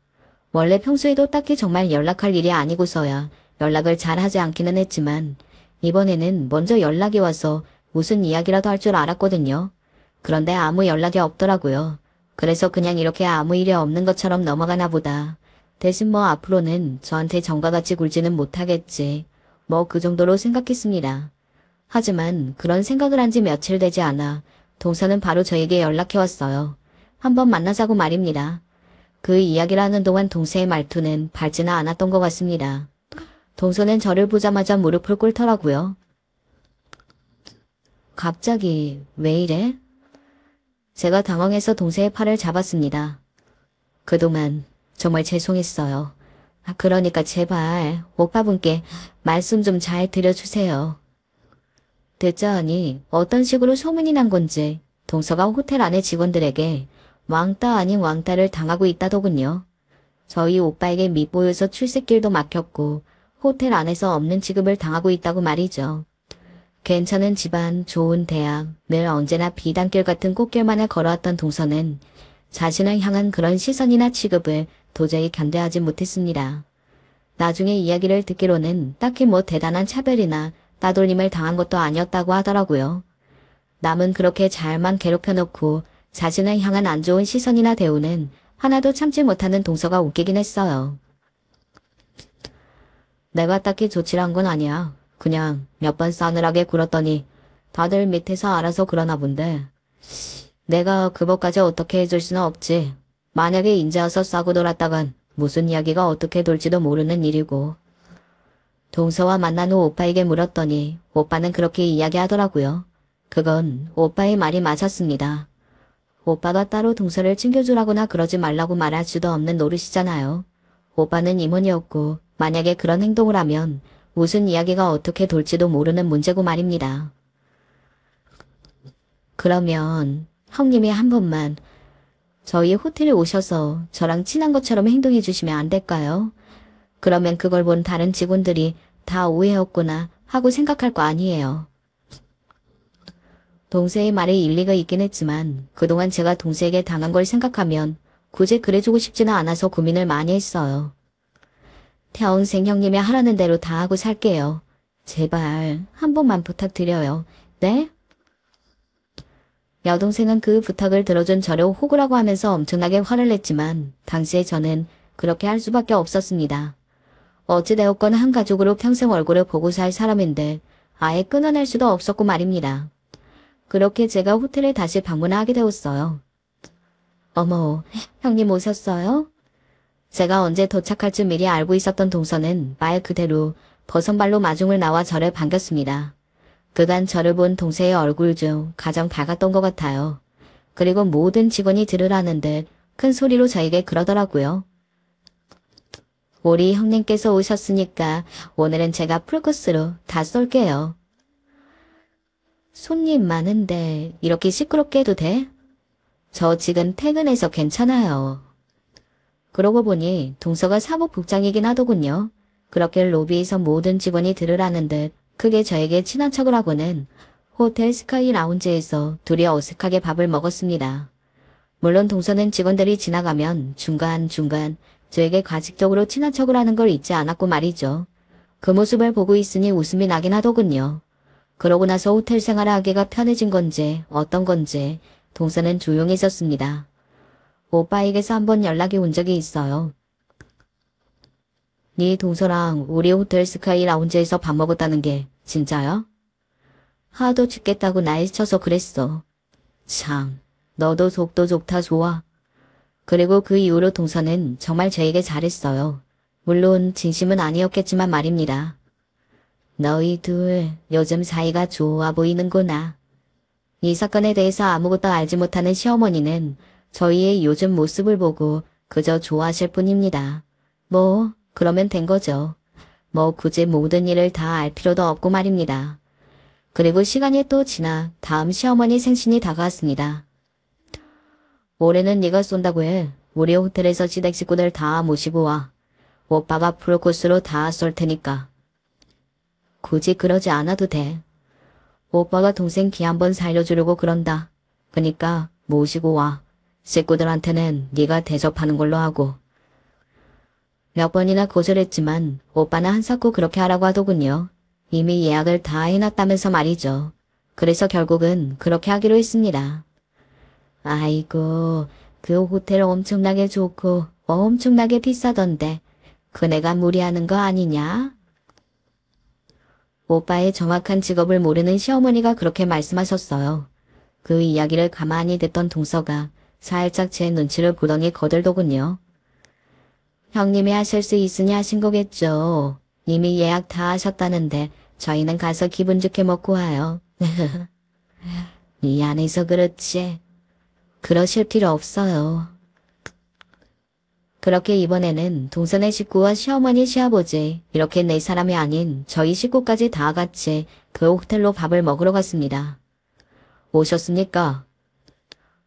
원래 평소에도 딱히 정말 연락할 일이 아니고서야 연락을 잘 하지 않기는 했지만 이번에는 먼저 연락이 와서 무슨 이야기라도 할 줄 알았거든요. 그런데 아무 연락이 없더라고요. 그래서 그냥 이렇게 아무 일이 없는 것처럼 넘어가나 보다. 대신 뭐 앞으로는 저한테 전과 같이 굴지는 못하겠지. 뭐 그 정도로 생각했습니다. 하지만 그런 생각을 한 지 며칠 되지 않아 동서는 바로 저에게 연락해왔어요. 한번 만나자고 말입니다. 그 이야기를 하는 동안 동서의 말투는 밝지는 않았던 것 같습니다. 동서는 저를 보자마자 무릎을 꿇더라고요. 갑자기 왜 이래? 제가 당황해서 동서의 팔을 잡았습니다. 그동안 정말 죄송했어요. 그러니까 제발 오빠분께 말씀 좀 잘 드려주세요. 듣자 하니 어떤 식으로 소문이 난 건지 동서가 호텔 안의 직원들에게 왕따 아닌 왕따를 당하고 있다더군요. 저희 오빠에게 밉보여서 출첵길도 막혔고 호텔 안에서 없는 취급을 당하고 있다고 말이죠. 괜찮은 집안, 좋은 대학, 늘 언제나 비단길 같은 꽃길만을 걸어왔던 동서는 자신을 향한 그런 시선이나 취급을 도저히 견뎌하지 못했습니다. 나중에 이야기를 듣기로는 딱히 뭐 대단한 차별이나 따돌림을 당한 것도 아니었다고 하더라고요. 남은 그렇게 잘만 괴롭혀놓고 자신을 향한 안 좋은 시선이나 대우는 하나도 참지 못하는 동서가 웃기긴 했어요. 내가 딱히 조치를 한 건 아니야. 그냥 몇 번 싸늘하게 굴었더니 다들 밑에서 알아서 그러나 본데 내가 그것까지 어떻게 해줄 수는 없지. 만약에 인제 와서 싸고 돌았다간 무슨 이야기가 어떻게 돌지도 모르는 일이고. 동서와 만난 후 오빠에게 물었더니 오빠는 그렇게 이야기하더라고요. 그건 오빠의 말이 맞았습니다. 오빠가 따로 동서를 챙겨주라거나 그러지 말라고 말할 수도 없는 노릇이잖아요. 오빠는 임원이었고 만약에 그런 행동을 하면 무슨 이야기가 어떻게 돌지도 모르는 문제고 말입니다. 그러면 형님이 한 번만 저희 호텔에 오셔서 저랑 친한 것처럼 행동해 주시면 안 될까요? 그러면 그걸 본 다른 직원들이 다 오해였구나 하고 생각할 거 아니에요. 동세의 말에 일리가 있긴 했지만 그동안 제가 동세에게 당한 걸 생각하면 굳이 그래주고 싶지는 않아서 고민을 많이 했어요. 평생 형님이 하라는 대로 다 하고 살게요. 제발 한 번만 부탁드려요. 네? 여동생은 그 부탁을 들어준 저를 호구라고 하면서 엄청나게 화를 냈지만 당시에 저는 그렇게 할 수밖에 없었습니다. 어찌되었건 한 가족으로 평생 얼굴을 보고 살 사람인데 아예 끊어낼 수도 없었고 말입니다. 그렇게 제가 호텔에 다시 방문하게 되었어요. 어머, 형님 오셨어요? 제가 언제 도착할 줄 미리 알고 있었던 동서는 말 그대로 버선발로 마중을 나와 저를 반겼습니다. 그간 저를 본 동서의 얼굴 중 가장 밝았던 것 같아요. 그리고 모든 직원이 들으라는 듯 큰 소리로 저에게 그러더라고요. 우리 형님께서 오셨으니까 오늘은 제가 풀코스로 다 쏠게요. 손님 많은데 이렇게 시끄럽게 해도 돼? 저 지금 퇴근해서 괜찮아요. 그러고 보니 동서가 사무국장이긴 하더군요. 그렇게 로비에서 모든 직원이 들으라는 듯 크게 저에게 친한 척을 하고는 호텔 스카이 라운지에서 둘이 어색하게 밥을 먹었습니다. 물론 동서는 직원들이 지나가면 중간중간 저에게 가식적으로 친한 척을 하는 걸 잊지 않았고 말이죠. 그 모습을 보고 있으니 웃음이 나긴 하더군요. 그러고 나서 호텔 생활을 하기가 편해진 건지 어떤 건지 동서는 조용해졌습니다. 오빠에게서 한번 연락이 온 적이 있어요. 네 동서랑 우리 호텔 스카이 라운지에서 밥 먹었다는 게 진짜야? 하도 죽겠다고 난리쳐서 그랬어. 참, 너도 속도 좋다 좋아. 그리고 그 이후로 동서는 정말 저에게 잘했어요. 물론 진심은 아니었겠지만 말입니다. 너희 둘 요즘 사이가 좋아 보이는구나. 이 사건에 대해서 아무것도 알지 못하는 시어머니는 저희의 요즘 모습을 보고 그저 좋아하실 뿐입니다. 뭐 그러면 된 거죠. 뭐 굳이 모든 일을 다 알 필요도 없고 말입니다. 그리고 시간이 또 지나 다음 시어머니 생신이 다가왔습니다. 올해는 네가 쏜다고 해. 우리 호텔에서 시댁 식구들 다 모시고 와. 오빠가 풀코스로 다 쏠 테니까. 굳이 그러지 않아도 돼. 오빠가 동생 기 한번 살려주려고 그런다. 그니까 모시고 와. 식구들한테는 네가 대접하는 걸로 하고. 몇 번이나 거절했지만 오빠는 한사코 그렇게 하라고 하더군요. 이미 예약을 다 해놨다면서 말이죠. 그래서 결국은 그렇게 하기로 했습니다. 아이고, 그 호텔 엄청나게 좋고 엄청나게 비싸던데 그네가 무리하는 거 아니냐? 오빠의 정확한 직업을 모르는 시어머니가 그렇게 말씀하셨어요. 그 이야기를 가만히 듣던 동서가 살짝 제 눈치를 보더니 거들더군요. 형님이 하실 수 있으니 하신 거겠죠. 이미 예약 다 하셨다는데 저희는 가서 기분 좋게 먹고 와요. 미안해서 그렇지. 그러실 필요 없어요. 그렇게 이번에는 동선의 식구와 시어머니 시아버지 이렇게 네 사람이 아닌 저희 식구까지 다 같이 그 호텔로 밥을 먹으러 갔습니다. 오셨습니까?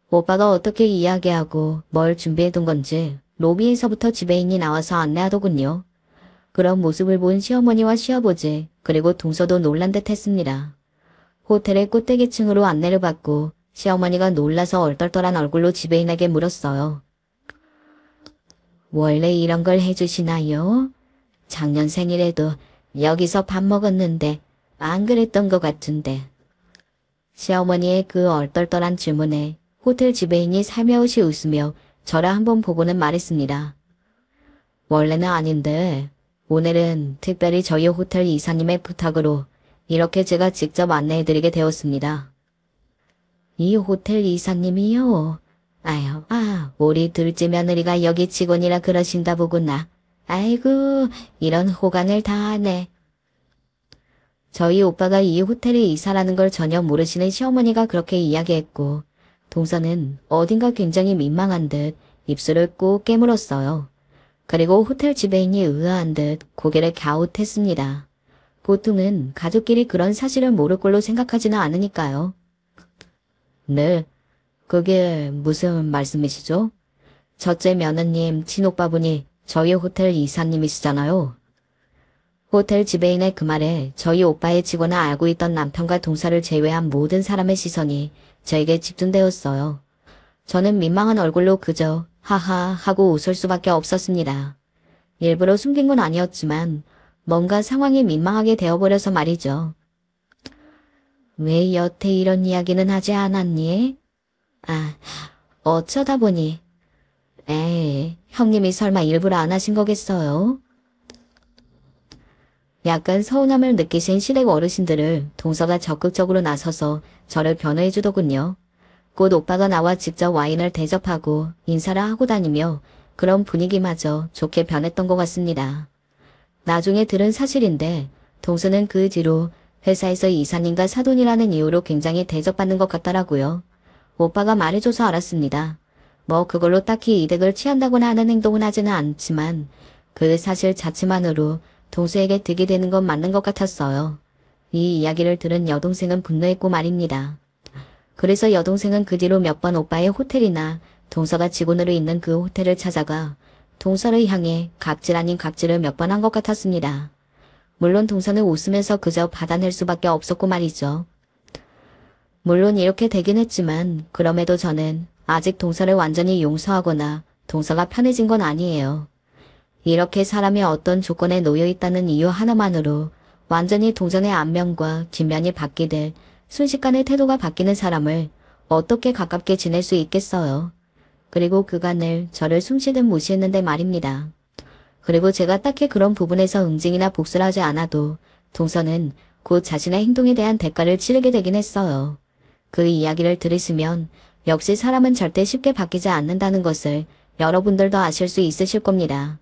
오빠가 어떻게 이야기하고 뭘 준비해둔 건지 로비에서부터 지배인이 나와서 안내하더군요. 그런 모습을 본 시어머니와 시아버지 그리고 동서도 놀란 듯 했습니다. 호텔의 꼭대기층으로 안내를 받고 시어머니가 놀라서 얼떨떨한 얼굴로 지배인에게 물었어요. 원래 이런 걸 해주시나요? 작년 생일에도 여기서 밥 먹었는데 안 그랬던 것 같은데. 시어머니의 그 얼떨떨한 질문에 호텔 지배인이 살며시 웃으며 저를 한번 보고는 말했습니다. 원래는 아닌데 오늘은 특별히 저희 호텔 이사님의 부탁으로 이렇게 제가 직접 안내해드리게 되었습니다. 이 호텔 이사님이요? 아유, 우리 둘째 며느리가 여기 직원이라 그러신다 보구나. 아이고, 이런 호강을 다 하네. 저희 오빠가 이 호텔의 이사라는 걸 전혀 모르시는 시어머니가 그렇게 이야기했고 동서는 어딘가 굉장히 민망한 듯 입술을 꾹 깨물었어요. 그리고 호텔 지배인이 의아한 듯 고개를 갸웃했습니다. 보통은 가족끼리 그런 사실을 모를 걸로 생각하지는 않으니까요. 네, 그게 무슨 말씀이시죠? 첫째 며느님 친오빠분이 저희 호텔 이사님이시잖아요. 호텔 지배인의 그 말에 저희 오빠의 직원을 알고 있던 남편과 동서를 제외한 모든 사람의 시선이 저에게 집중되었어요. 저는 민망한 얼굴로 그저 하하 하고 웃을 수밖에 없었습니다. 일부러 숨긴 건 아니었지만 뭔가 상황이 민망하게 되어버려서 말이죠. 왜 여태 이런 이야기는 하지 않았니? 어쩌다 보니. 에이, 형님이 설마 일부러 안 하신 거겠어요? 약간 서운함을 느끼신 시댁 어르신들을 동서가 적극적으로 나서서 저를 변호해 주더군요. 곧 오빠가 나와 직접 와인을 대접하고 인사를 하고 다니며 그런 분위기마저 좋게 변했던 것 같습니다. 나중에 들은 사실인데 동서는 그 뒤로 회사에서 이사님과 사돈이라는 이유로 굉장히 대접받는 것 같더라고요. 오빠가 말해줘서 알았습니다. 뭐 그걸로 딱히 이득을 취한다거나 하는 행동은 하지는 않지만 그 사실 자체만으로 동서에게 득이 되는 건 맞는 것 같았어요. 이 이야기를 들은 여동생은 분노했고 말입니다. 그래서 여동생은 그 뒤로 몇 번 오빠의 호텔이나 동서가 직원으로 있는 그 호텔을 찾아가 동서를 향해 갑질 아닌 갑질을 몇 번 한 것 같았습니다. 물론 동서는 웃으면서 그저 받아낼 수밖에 없었고 말이죠. 물론 이렇게 되긴 했지만 그럼에도 저는 아직 동서를 완전히 용서하거나 동서가 편해진 건 아니에요. 이렇게 사람이 어떤 조건에 놓여 있다는 이유 하나만으로 완전히 동전의 앞면과 뒷면이 바뀌듯 순식간에 태도가 바뀌는 사람을 어떻게 가깝게 지낼 수 있겠어요. 그리고 그간을 저를 숨쉬듯 무시했는데 말입니다. 그리고 제가 딱히 그런 부분에서 응징이나 복수를 하지 않아도 동서는 곧 자신의 행동에 대한 대가를 치르게 되긴 했어요. 그 이야기를 들으시면 역시 사람은 절대 쉽게 바뀌지 않는다는 것을 여러분들도 아실 수 있으실 겁니다.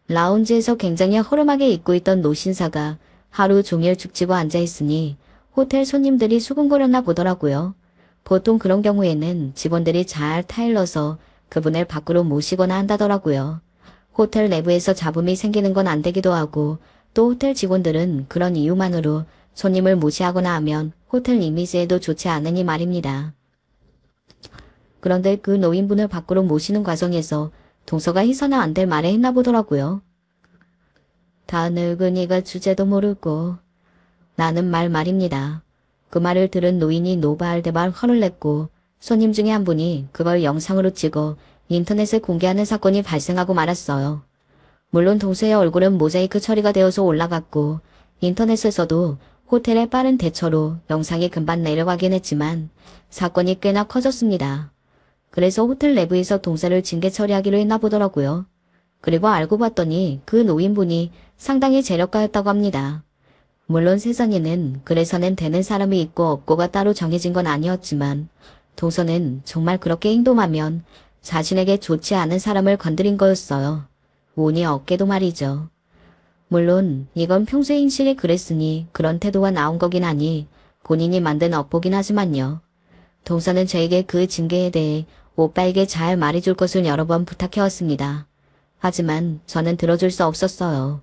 라운지에서 굉장히 허름하게 입고 있던 노신사가 하루 종일 죽치고 앉아있으니 호텔 손님들이 수군거렸나 보더라고요. 보통 그런 경우에는 직원들이 잘 타일러서 그분을 밖으로 모시거나 한다더라고요. 호텔 내부에서 잡음이 생기는 건 안 되기도 하고 또 호텔 직원들은 그런 이유만으로 손님을 무시하거나 하면 호텔 이미지에도 좋지 않으니 말입니다. 그런데 그 노인분을 밖으로 모시는 과정에서 동서가 해서는 안 될 말을 했나 보더라고요. 다 늙은이가 주제도 모르고 나는 말입니다. 그 말을 들은 노인이 노발대발 화를 냈고 손님 중에 한 분이 그걸 영상으로 찍어 인터넷에 공개하는 사건이 발생하고 말았어요. 물론 동서의 얼굴은 모자이크 처리가 되어서 올라갔고 인터넷에서도 호텔의 빠른 대처로 영상이 금방 내려가긴 했지만 사건이 꽤나 커졌습니다. 그래서 호텔 내부에서 동서를 징계 처리하기로 했나 보더라고요. 그리고 알고 봤더니 그 노인분이 상당히 재력가였다고 합니다. 물론 세상에는 그래서는 되는 사람이 있고 없고가 따로 정해진 건 아니었지만 동서는 정말 그렇게 행동하면 자신에게 좋지 않은 사람을 건드린 거였어요. 운이 없게도 말이죠. 물론 이건 평소에 인식이 그랬으니 그런 태도가 나온 거긴 하니 본인이 만든 업보긴 하지만요. 동서는 저에게 그 징계에 대해 오빠에게 잘 말해줄 것을 여러 번 부탁해왔습니다. 하지만 저는 들어줄 수 없었어요.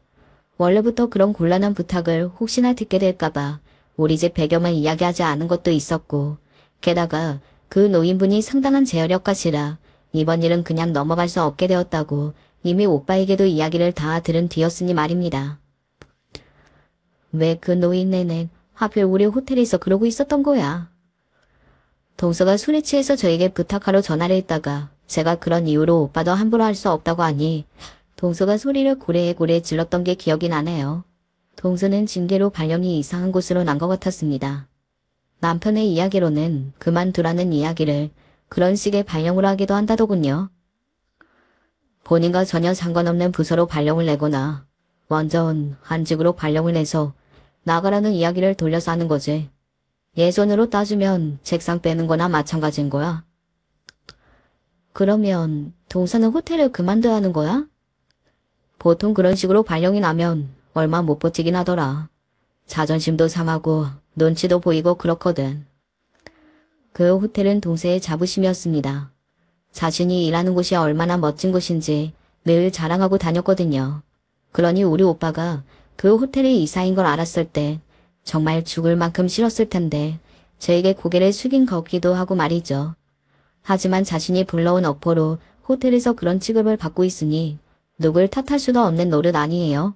원래부터 그런 곤란한 부탁을 혹시나 듣게 될까봐 우리 집 배경을 이야기하지 않은 것도 있었고 게다가 그 노인분이 상당한 제어력가시라 이번 일은 그냥 넘어갈 수 없게 되었다고 이미 오빠에게도 이야기를 다 들은 뒤였으니 말입니다. 왜 그 노인네는 하필 우리 호텔에서 그러고 있었던 거야? 동서가 술에 취해서 저에게 부탁하러 전화를 했다가 제가 그런 이유로 오빠도 함부로 할 수 없다고 하니 동서가 소리를 고래고래 질렀던 게 기억이 나네요. 동서는 징계로 발령이 이상한 곳으로 난 것 같았습니다. 남편의 이야기로는 그만두라는 이야기를 그런 식의 발령으로 하기도 한다더군요. 본인과 전혀 상관없는 부서로 발령을 내거나 완전 한직으로 발령을 내서 나가라는 이야기를 돌려서 하는 거지. 예전으로 따지면 책상 빼는 거나 마찬가지인 거야. 그러면 동서는 호텔을 그만둬야 하는 거야? 보통 그런 식으로 발령이 나면 얼마 못 버티긴 하더라. 자존심도 상하고 눈치도 보이고 그렇거든. 그 호텔은 동서의 자부심이었습니다. 자신이 일하는 곳이 얼마나 멋진 곳인지 늘 자랑하고 다녔거든요. 그러니 우리 오빠가 그 호텔에 이사인 걸 알았을 때 정말 죽을 만큼 싫었을 텐데 저에게 고개를 숙인 거기도 하고 말이죠. 하지만 자신이 불러온 업보로 호텔에서 그런 취급을 받고 있으니 누굴 탓할 수도 없는 노릇 아니에요.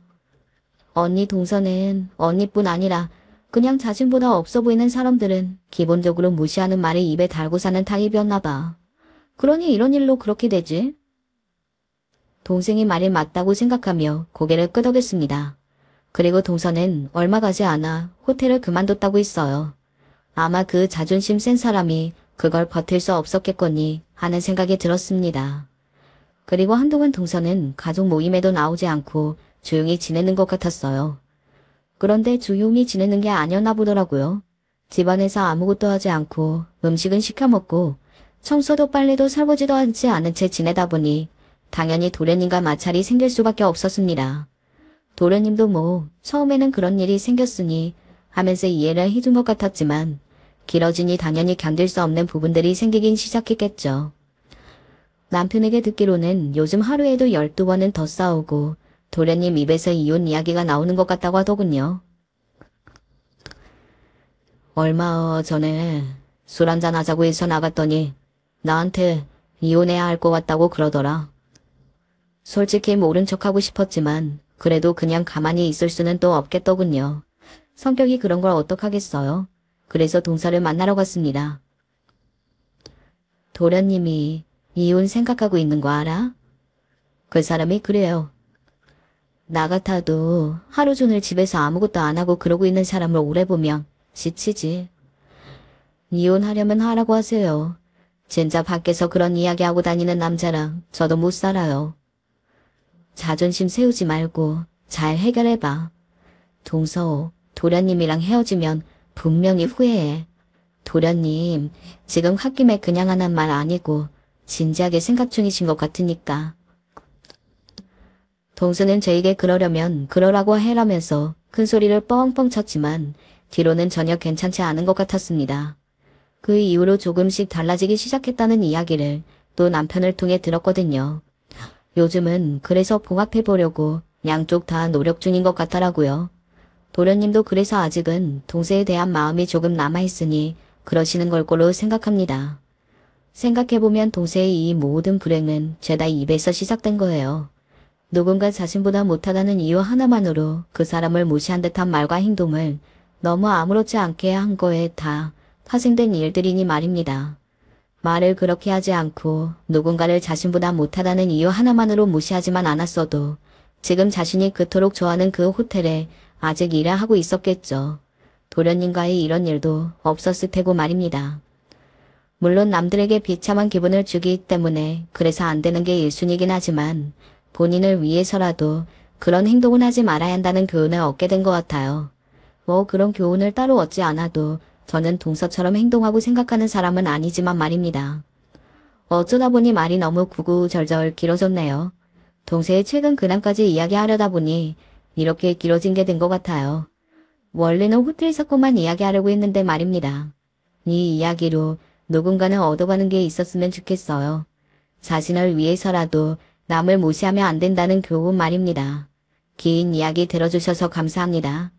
언니 동서는 언니뿐 아니라 그냥 자신보다 없어 보이는 사람들은 기본적으로 무시하는 말을 입에 달고 사는 타입이었나 봐. 그러니 이런 일로 그렇게 되지? 동생이 말이 맞다고 생각하며 고개를 끄덕였습니다. 그리고 동서는 얼마 가지 않아 호텔을 그만뒀다고 했어요. 아마 그 자존심 센 사람이 그걸 버틸 수 없었겠거니 하는 생각이 들었습니다. 그리고 한동안 동서는 가족 모임에도 나오지 않고 조용히 지내는 것 같았어요. 그런데 조용히 지내는 게 아니었나 보더라고요. 집안에서 아무것도 하지 않고 음식은 시켜 먹고 청소도 빨래도 설거지도 하지 않은 채 지내다 보니 당연히 도련님과 마찰이 생길 수밖에 없었습니다. 도련님도 뭐 처음에는 그런 일이 생겼으니 하면서 이해를 해준 것 같았지만 길어지니 당연히 견딜 수 없는 부분들이 생기긴 시작했겠죠. 남편에게 듣기로는 요즘 하루에도 12번은 더 싸우고 도련님 입에서 이혼 이야기가 나오는 것 같다고 하더군요. 얼마 전에 술 한잔 하자고 해서 나갔더니 나한테 이혼해야 할 것 같다고 그러더라. 솔직히 모른 척하고 싶었지만 그래도 그냥 가만히 있을 수는 또 없겠더군요. 성격이 그런 걸 어떡하겠어요. 그래서 동서를 만나러 갔습니다. 도련님이 이혼 생각하고 있는 거 알아? 그 사람이 그래요. 나 같아도 하루 종일 집에서 아무것도 안 하고 그러고 있는 사람을 오래 보면 지치지. 이혼하려면 하라고 하세요. 진짜 밖에서 그런 이야기하고 다니는 남자랑 저도 못 살아요. 자존심 세우지 말고 잘 해결해봐. 동서, 도련님이랑 헤어지면 분명히 후회해. 도련님, 지금 홧김에 그냥 하는 말 아니고 진지하게 생각 중이신 것 같으니까. 동서는 저에게 그러려면 그러라고 해라면서 큰 소리를 뻥뻥 쳤지만 뒤로는 전혀 괜찮지 않은 것 같았습니다. 그 이후로 조금씩 달라지기 시작했다는 이야기를 또 남편을 통해 들었거든요. 요즘은 그래서 봉합해보려고 양쪽 다 노력 중인 것 같더라고요. 도련님도 그래서 아직은 동서에 대한 마음이 조금 남아있으니 그러시는 걸 거로 생각합니다. 생각해보면 동서의 이 모든 불행은 죄다 입에서 시작된 거예요. 누군가 자신보다 못하다는 이유 하나만으로 그 사람을 무시한 듯한 말과 행동을 너무 아무렇지 않게 한 거에 다 파생된 일들이니 말입니다. 말을 그렇게 하지 않고 누군가를 자신보다 못하다는 이유 하나만으로 무시하지만 않았어도 지금 자신이 그토록 좋아하는 그 호텔에 아직 일을 하고 있었겠죠. 도련님과의 이런 일도 없었을 테고 말입니다. 물론 남들에게 비참한 기분을 주기 때문에 그래서 안 되는 게 1순위이긴 하지만 본인을 위해서라도 그런 행동은 하지 말아야 한다는 교훈을 얻게 된 것 같아요. 뭐 그런 교훈을 따로 얻지 않아도 저는 동서처럼 행동하고 생각하는 사람은 아니지만 말입니다. 어쩌다 보니 말이 너무 구구절절 길어졌네요. 동서의 최근 근황까지 이야기하려다 보니 이렇게 길어진 게 된 것 같아요. 원래는 호텔 사건만 이야기하려고 했는데 말입니다. 이 이야기로 누군가는 얻어가는 게 있었으면 좋겠어요. 자신을 위해서라도 남을 무시하면 안 된다는 교훈 말입니다. 긴 이야기 들어주셔서 감사합니다.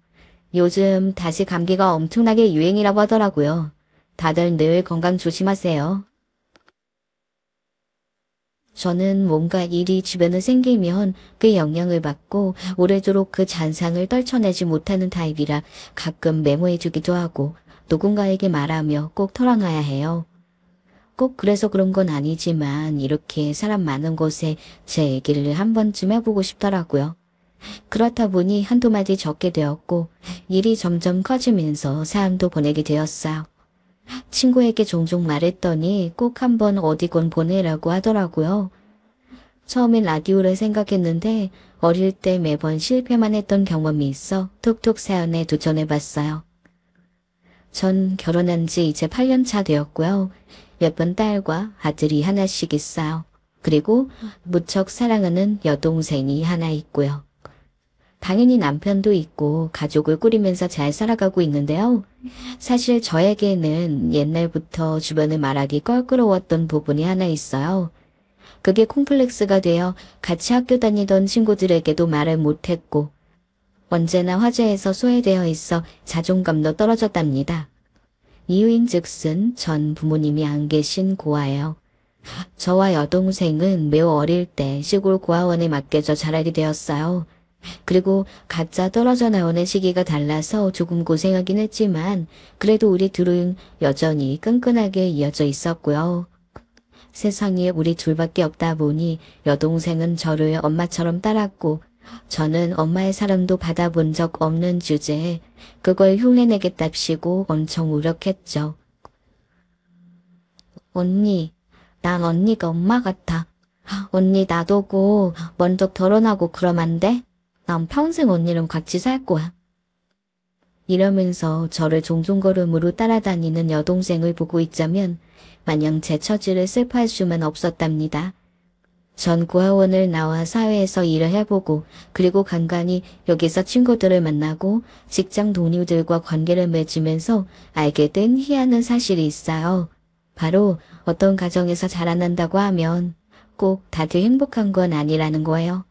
요즘 다시 감기가 엄청나게 유행이라고 하더라고요. 다들 늘 건강 조심하세요. 저는 뭔가 일이 주변에 생기면 그 영향을 받고 오래도록 그 잔상을 떨쳐내지 못하는 타입이라 가끔 메모해주기도 하고 누군가에게 말하며 꼭 털어놔야 해요. 꼭 그래서 그런 건 아니지만 이렇게 사람 많은 곳에 제 얘기를 한 번쯤 해보고 싶더라고요. 그렇다 보니 한두 마디 적게 되었고 일이 점점 커지면서 사연도 보내게 되었어요. 친구에게 종종 말했더니 꼭 한번 어디건 보내라고 하더라고요. 처음엔 라디오를 생각했는데 어릴 때 매번 실패만 했던 경험이 있어 톡톡 사연에 도전해봤어요. 전 결혼한 지 이제 8년 차 되었고요. 예쁜 딸과 아들이 하나씩 있어요. 그리고 무척 사랑하는 여동생이 하나 있고요. 당연히 남편도 있고 가족을 꾸리면서 잘 살아가고 있는데요. 사실 저에게는 옛날부터 주변에 말하기 껄끄러웠던 부분이 하나 있어요. 그게 콤플렉스가 되어 같이 학교 다니던 친구들에게도 말을 못했고 언제나 화제에서 소외되어 있어 자존감도 떨어졌답니다. 이유인즉슨 전 부모님이 안 계신 고아예요. 저와 여동생은 매우 어릴 때 시골 고아원에 맡겨져 자라게 되었어요. 그리고 각자 떨어져 나오는 시기가 달라서 조금 고생하긴 했지만 그래도 우리 둘은 여전히 끈끈하게 이어져 있었고요. 세상에 우리 둘밖에 없다 보니 여동생은 저를 엄마처럼 따랐고 저는 엄마의 사랑도 받아본 적 없는 주제에 그걸 흉내내겠답시고 엄청 우력했죠. 언니, 난 언니가 엄마 같아. 언니 놔두고 먼저 결혼하고 그럼 안 돼? 난 평생 언니랑 같이 살 거야. 이러면서 저를 종종 걸음으로 따라다니는 여동생을 보고 있자면 마냥 제 처지를 슬퍼할 수만 없었답니다. 전 고아원을 나와 사회에서 일을 해보고 그리고 간간히 여기서 친구들을 만나고 직장 동료들과 관계를 맺으면서 알게 된 희한한 사실이 있어요. 바로 어떤 가정에서 자라난다고 하면 꼭 다들 행복한 건 아니라는 거예요.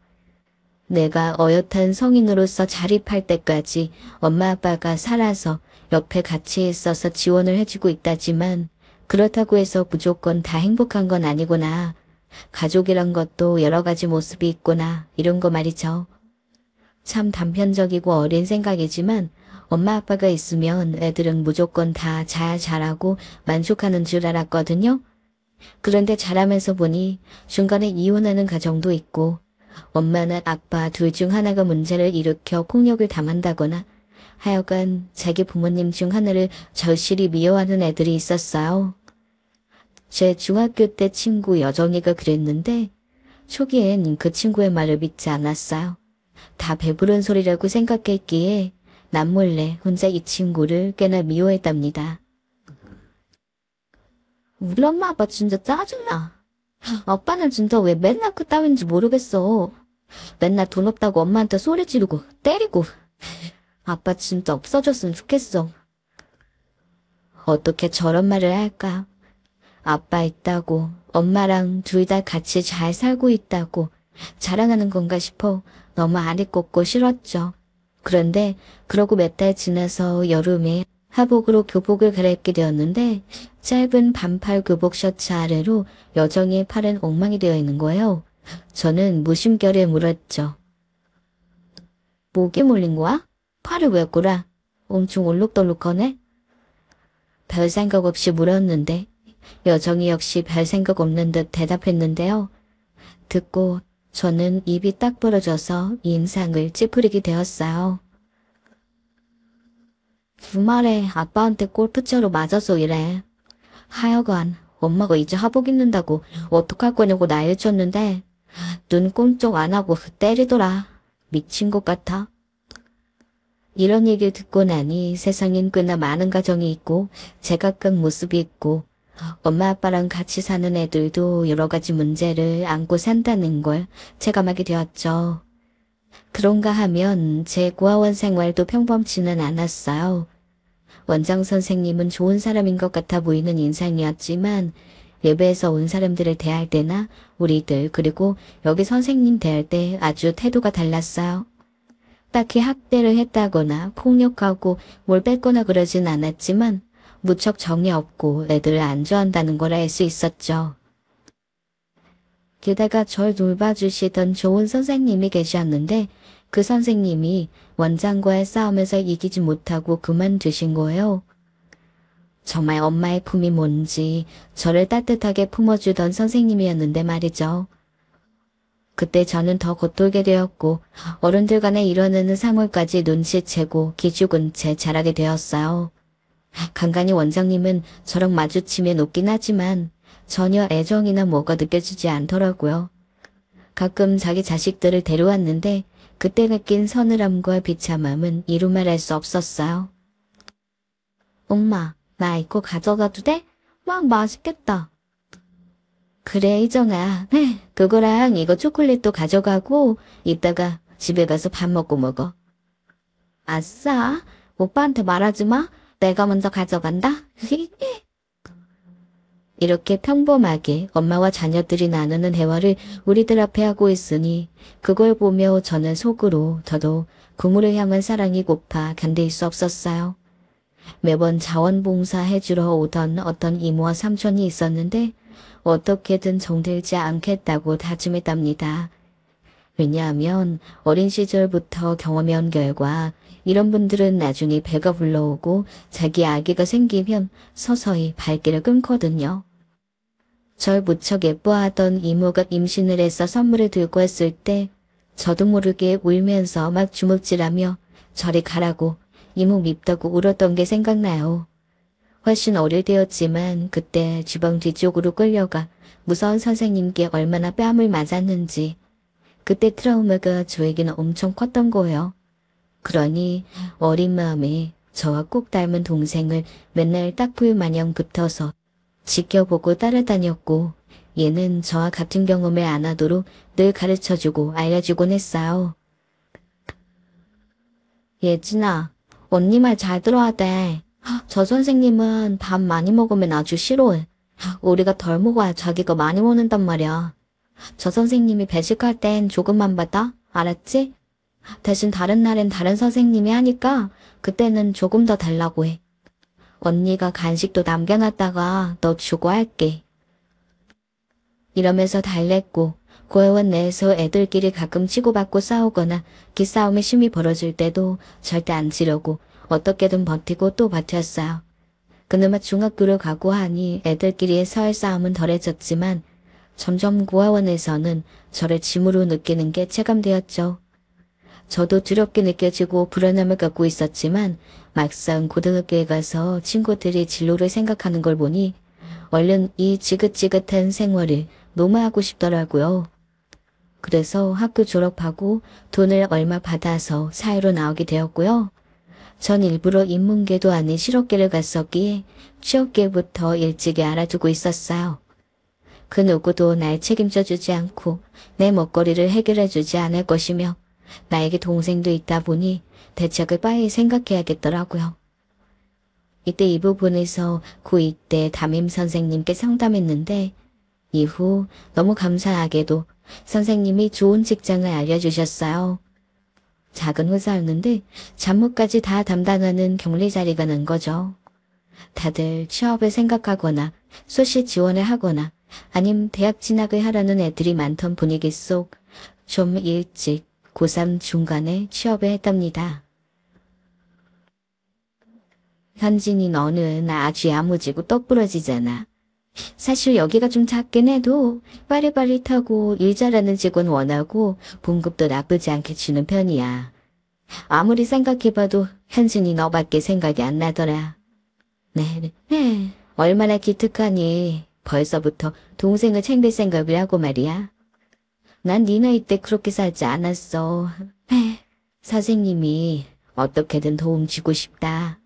내가 어엿한 성인으로서 자립할 때까지 엄마 아빠가 살아서 옆에 같이 있어서 지원을 해주고 있다지만 그렇다고 해서 무조건 다 행복한 건 아니구나. 가족이란 것도 여러 가지 모습이 있구나. 이런 거 말이죠. 참 단편적이고 어린 생각이지만 엄마 아빠가 있으면 애들은 무조건 다 잘 자라고 만족하는 줄 알았거든요. 그런데 자라면서 보니 중간에 이혼하는 가정도 있고 엄마나 아빠 둘 중 하나가 문제를 일으켜 폭력을 당한다거나 하여간 자기 부모님 중 하나를 절실히 미워하는 애들이 있었어요. 제 중학교 때 친구 여정이가 그랬는데 초기엔 그 친구의 말을 믿지 않았어요. 다 배부른 소리라고 생각했기에 남몰래 혼자 이 친구를 꽤나 미워했답니다. 우리 엄마 아빠 진짜 짜증나. 아빠는 진짜 왜 맨날 그따윈지 모르겠어. 맨날 돈 없다고 엄마한테 소리 지르고 때리고. 아빠 진짜 없어졌으면 좋겠어. 어떻게 저런 말을 할까? 아빠 있다고 엄마랑 둘 다 같이 잘 살고 있다고 자랑하는 건가 싶어 너무 아리 꼽고 싫었죠. 그런데 그러고 몇 달 지나서 여름에 하복으로 교복을 갈아입게 되었는데 짧은 반팔 교복 셔츠 아래로 여정의 팔은 엉망이 되어 있는 거예요. 저는 무심결에 물었죠. 목이 몰린 거야? 팔을 왜 꼬라? 엄청 올록덜록하네? 별 생각 없이 물었는데 여정이 역시 별 생각 없는 듯 대답했는데요. 듣고 저는 입이 딱 벌어져서 인상을 찌푸리게 되었어요. 주말에 아빠한테 골프채로 맞아서 이래. 하여간 엄마가 이제 하복 입는다고 어떡할 거냐고 난리 쳤는데 눈 꼼짝 안 하고 때리더라. 미친 것 같아. 이런 얘기를 듣고 나니 세상엔 꽤나 많은 가정이 있고 제각각 모습이 있고 엄마 아빠랑 같이 사는 애들도 여러 가지 문제를 안고 산다는 걸 체감하게 되었죠. 그런가 하면 제 고아원 생활도 평범치는 않았어요. 원장 선생님은 좋은 사람인 것 같아 보이는 인상이었지만 예배에서 온 사람들을 대할 때나 우리들 그리고 여기 선생님 대할 때 아주 태도가 달랐어요. 딱히 학대를 했다거나 폭력하고 뭘 뺏거나 그러진 않았지만 무척 정이 없고 애들을 안 좋아한다는 걸 알 수 있었죠. 게다가 절 돌봐주시던 좋은 선생님이 계셨는데 그 선생님이 원장과의 싸움에서 이기지 못하고 그만두신 거예요. 정말 엄마의 품이 뭔지 저를 따뜻하게 품어주던 선생님이었는데 말이죠. 그때 저는 더 겉돌게 되었고 어른들 간에 이러는 사물까지 눈치채고 기죽은 채 자라게 되었어요. 간간히 원장님은 저랑 마주치면 웃긴 하지만 전혀 애정이나 뭐가 느껴지지 않더라고요. 가끔 자기 자식들을 데려왔는데 그때 느낀 서늘함과 비참함은 이루 말할 수 없었어요. 엄마, 나 이거 가져가도 돼? 막 맛있겠다. 그래 이정아, 그거랑 이거 초콜릿도 가져가고 이따가 집에 가서 밥 먹고 먹어. 아싸, 오빠한테 말하지 마. 내가 먼저 가져간다. 이렇게 평범하게 엄마와 자녀들이 나누는 대화를 우리들 앞에 하고 있으니 그걸 보며 저는 속으로 더더욱 부모를 향한 사랑이 고파 견딜 수 없었어요. 매번 자원봉사 해주러 오던 어떤 이모와 삼촌이 있었는데 어떻게든 정들지 않겠다고 다짐했답니다. 왜냐하면 어린 시절부터 경험해온 결과 이런 분들은 나중에 배가 불러오고 자기 아기가 생기면 서서히 발길을 끊거든요. 절 무척 예뻐하던 이모가 임신을 해서 선물을 들고 왔을 때 저도 모르게 울면서 막 주먹질하며 저리 가라고 이모 밉다고 울었던 게 생각나요. 훨씬 어릴 때였지만 그때 주방 뒤쪽으로 끌려가 무서운 선생님께 얼마나 뺨을 맞았는지 그때 트라우마가 저에게는 엄청 컸던 거예요. 그러니 어린 마음에 저와 꼭 닮은 동생을 맨날 딱풀 마냥 붙어서 지켜보고 따라다녔고 얘는 저와 같은 경험을 안 하도록 늘 가르쳐주고 알려주곤 했어요. 예진아, 언니 말 잘 들어야 돼. 저 선생님은 밥 많이 먹으면 아주 싫어해. 우리가 덜 먹어야 자기가 많이 먹는단 말이야. 저 선생님이 배식할 땐 조금만 받아. 알았지? 대신 다른 날엔 다른 선생님이 하니까 그때는 조금 더 달라고 해. 언니가 간식도 남겨놨다가 너 주고 할게. 이러면서 달랬고 고아원 내에서 애들끼리 가끔 치고받고 싸우거나 기싸움이 심히 벌어질 때도 절대 안 치려고 어떻게든 버티고 또 버텼어요. 그나마 중학교를 가고 하니 애들끼리의 서열 싸움은 덜해졌지만 점점 고아원에서는 저를 짐으로 느끼는 게 체감되었죠. 저도 두렵게 느껴지고 불안함을 갖고 있었지만 막상 고등학교에 가서 친구들이 진로를 생각하는 걸 보니 얼른 이 지긋지긋한 생활을 너무 하고 싶더라고요. 그래서 학교 졸업하고 돈을 얼마 받아서 사회로 나오게 되었고요. 전 일부러 인문계도 아닌 실업계를 갔었기에 취업계부터 일찍이 알아두고 있었어요. 그 누구도 날 책임져주지 않고 내 먹거리를 해결해주지 않을 것이며 나에게 동생도 있다 보니 대책을 빨리 생각해야겠더라고요. 이때 이 부분에서 고2 때 담임 선생님께 상담했는데 이후 너무 감사하게도 선생님이 좋은 직장을 알려주셨어요. 작은 회사였는데 잡무까지 다 담당하는 격리 자리가 난 거죠. 다들 취업을 생각하거나 수시 지원을 하거나 아님 대학 진학을 하려는 애들이 많던 분위기 속 좀 일찍 고3 중간에 취업을 했답니다. 현진이 너는 아주 야무지고 똑부러지잖아. 사실 여기가 좀 작긴 해도 빠릿빠릿하고 일 잘하는 직원 원하고 봉급도 나쁘지 않게 주는 편이야. 아무리 생각해봐도 현진이 너밖에 생각이 안 나더라. 네. 얼마나 기특하니. 벌써부터 동생을 챙길 생각을 하고 말이야. 난 네 나이 때 그렇게 살지 않았어. 선생님이 어떻게든 도움 주고 싶다.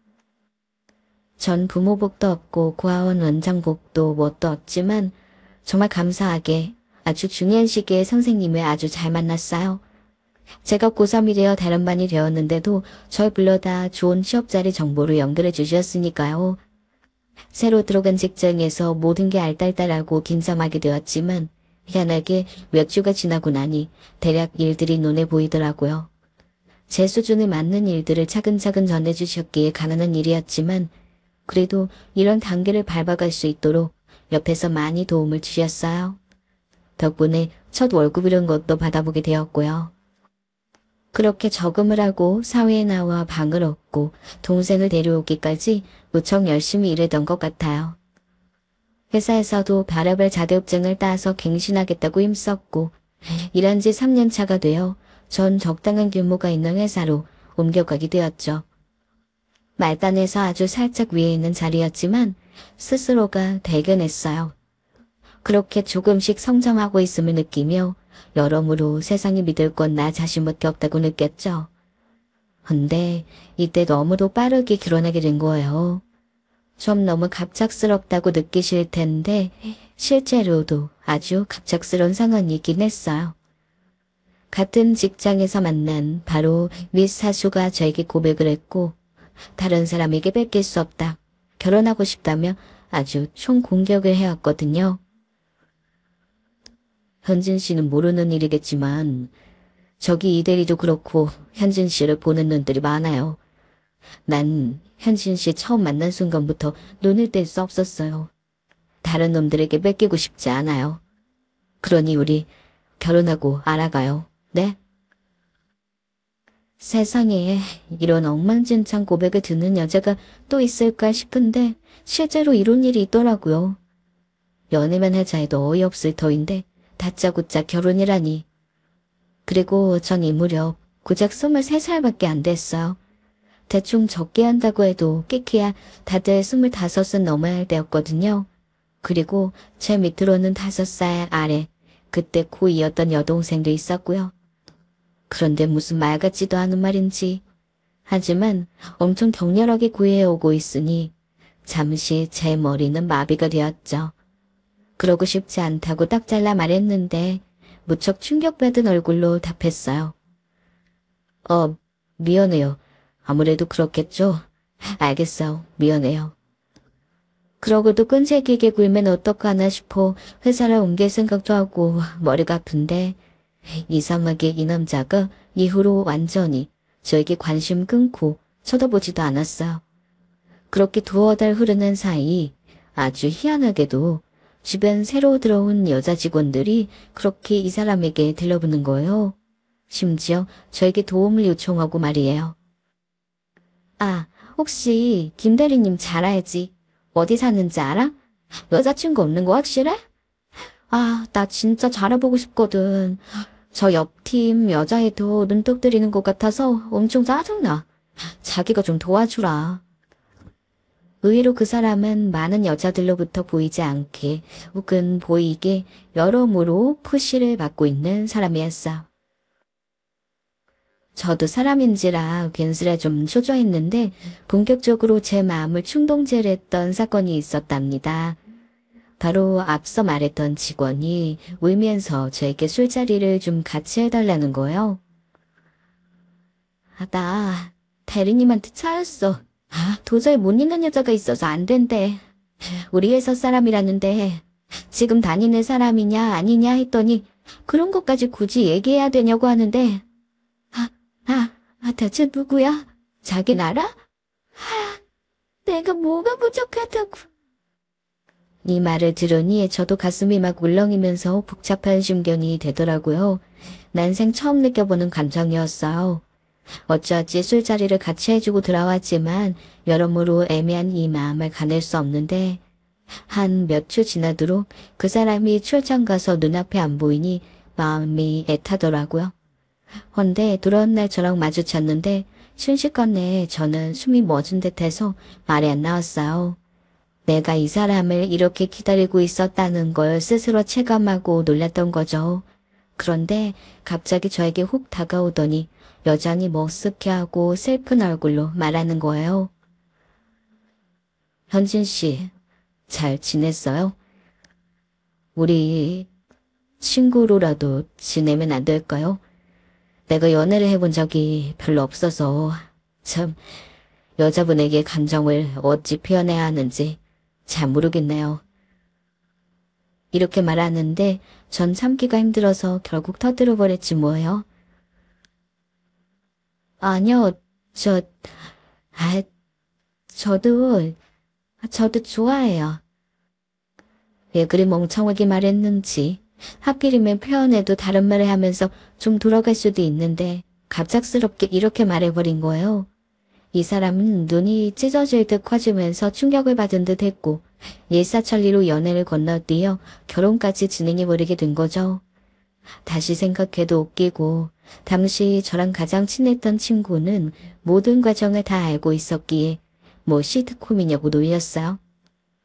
전 부모복도 없고 고아원 원장복도 뭣도 없지만 정말 감사하게 아주 중요한 시기에 선생님을 아주 잘 만났어요. 제가 고3이 되어 다른 반이 되었는데도 절 불러다 좋은 취업자리 정보를 연결해 주셨으니까요. 새로 들어간 직장에서 모든 게 알딸딸하고 긴장하게 되었지만 희한하게 몇 주가 지나고 나니 대략 일들이 눈에 보이더라고요. 제 수준에 맞는 일들을 차근차근 전해주셨기에 가능한 일이었지만 그래도 이런 단계를 밟아갈 수 있도록 옆에서 많이 도움을 주셨어요. 덕분에 첫 월급이란 것도 받아보게 되었고요. 그렇게 적응을 하고 사회에 나와 방을 얻고 동생을 데려오기까지 무척 열심히 일했던 것 같아요. 회사에서도 별의별 자격증을 따서 갱신하겠다고 힘썼고 일한 지 3년 차가 되어 전 적당한 규모가 있는 회사로 옮겨가게 되었죠. 말단에서 아주 살짝 위에 있는 자리였지만 스스로가 대견했어요. 그렇게 조금씩 성장하고 있음을 느끼며 여러모로 세상이 믿을 건 나 자신밖에 없다고 느꼈죠. 근데 이때 너무도 빠르게 결혼하게 된 거예요. 좀 너무 갑작스럽다고 느끼실 텐데 실제로도 아주 갑작스러운 상황이긴 했어요. 같은 직장에서 만난 바로 미스 사수가 저에게 고백을 했고 다른 사람에게 뺏길 수 없다. 결혼하고 싶다며 아주 총공격을 해왔거든요. 현진 씨는 모르는 일이겠지만 저기 이대리도 그렇고 현진 씨를 보는 눈들이 많아요. 난 현진 씨 처음 만난 순간부터 눈을 뗄 수 없었어요. 다른 놈들에게 뺏기고 싶지 않아요. 그러니 우리 결혼하고 알아가요. 네? 세상에 이런 엉망진창 고백을 듣는 여자가 또 있을까 싶은데 실제로 이런 일이 있더라고요. 연애만 하자 해도 어이없을 터인데 다짜고짜 결혼이라니. 그리고 전 이 무렵 고작 23살밖에 안 됐어요. 대충 적게 한다고 해도 끼키야 다들 25은 넘어야 할 때였거든요. 그리고 제 밑으로는 5살 아래 그때 고2였던 여동생도 있었고요. 그런데 무슨 말 같지도 않은 말인지. 하지만 엄청 격렬하게 구애해오고 있으니 잠시 제 머리는 마비가 되었죠. 그러고 싶지 않다고 딱 잘라 말했는데 무척 충격받은 얼굴로 답했어요. 미안해요. 아무래도 그렇겠죠. 알겠어요. 미안해요. 그러고도 끈질기게 굴면 어떡하나 싶어 회사를 옮길 생각도 하고 머리가 아픈데 이상하게 이 남자가 이후로 완전히 저에게 관심 끊고 쳐다보지도 않았어요. 그렇게 두어 달 흐르는 사이 아주 희한하게도 주변 새로 들어온 여자 직원들이 그렇게 이 사람에게 들러붙는 거예요. 심지어 저에게 도움을 요청하고 말이에요. 아, 혹시 김 대리님 잘 알지? 어디 사는지 알아? 여자친구 없는 거 확실해? 아, 나 진짜 잘해보고 싶거든. 저 옆팀 여자애도 눈독 들이는 것 같아서 엄청 짜증나. 자기가 좀 도와주라. 의외로 그 사람은 많은 여자들로부터 보이지 않게 혹은 보이게 여러모로 푸시를 받고 있는 사람이었어. 저도 사람인지라 괜스레 좀 초조했는데 본격적으로 제 마음을 충동질 했던 사건이 있었답니다. 바로 앞서 말했던 직원이 울면서 저에게 술자리를 좀 같이 해달라는 거예요. 나 대리님한테 차였어. 도저히 못 있는 여자가 있어서 안 된대. 우리 회사 사람이라는데 지금 다니는 사람이냐 아니냐 했더니 그런 것까지 굳이 얘기해야 되냐고 하는데 대체 누구야? 자긴 알아? 내가 뭐가 부족하다고. 이 말을 들으니 저도 가슴이 막 울렁이면서 복잡한 심경이 되더라고요. 난생 처음 느껴보는 감정이었어요. 어쩌지 술자리를 같이 해주고 돌아왔지만 여러모로 애매한 이 마음을 가낼 수 없는데 한 몇 주 지나도록 그 사람이 출장 가서 눈앞에 안 보이니 마음이 애타더라고요. 헌데 돌아온 날 저랑 마주쳤는데 순식간에 저는 숨이 멎은 듯해서 말이 안 나왔어요. 내가 이 사람을 이렇게 기다리고 있었다는 걸 스스로 체감하고 놀랐던 거죠. 그런데 갑자기 저에게 훅 다가오더니 여전히 머쓱해하고 슬픈 얼굴로 말하는 거예요. 현진 씨, 잘 지냈어요? 우리 친구로라도 지내면 안 될까요? 내가 연애를 해본 적이 별로 없어서 참 여자분에게 감정을 어찌 표현해야 하는지 잘 모르겠네요. 이렇게 말하는데 전 참기가 힘들어서 결국 터뜨려버렸지 뭐예요. 아니요, 저도 좋아해요. 왜 그리 멍청하게 말했는지 하필이면 표현해도 다른 말을 하면서 좀 돌아갈 수도 있는데 갑작스럽게 이렇게 말해버린 거예요. 이 사람은 눈이 찢어질 듯 커지면서 충격을 받은 듯 했고 일사천리로 연애를 건너뛰어 결혼까지 진행해버리게 된 거죠. 다시 생각해도 웃기고 당시 저랑 가장 친했던 친구는 모든 과정을 다 알고 있었기에 뭐 시트콤이냐고 놀렸어요.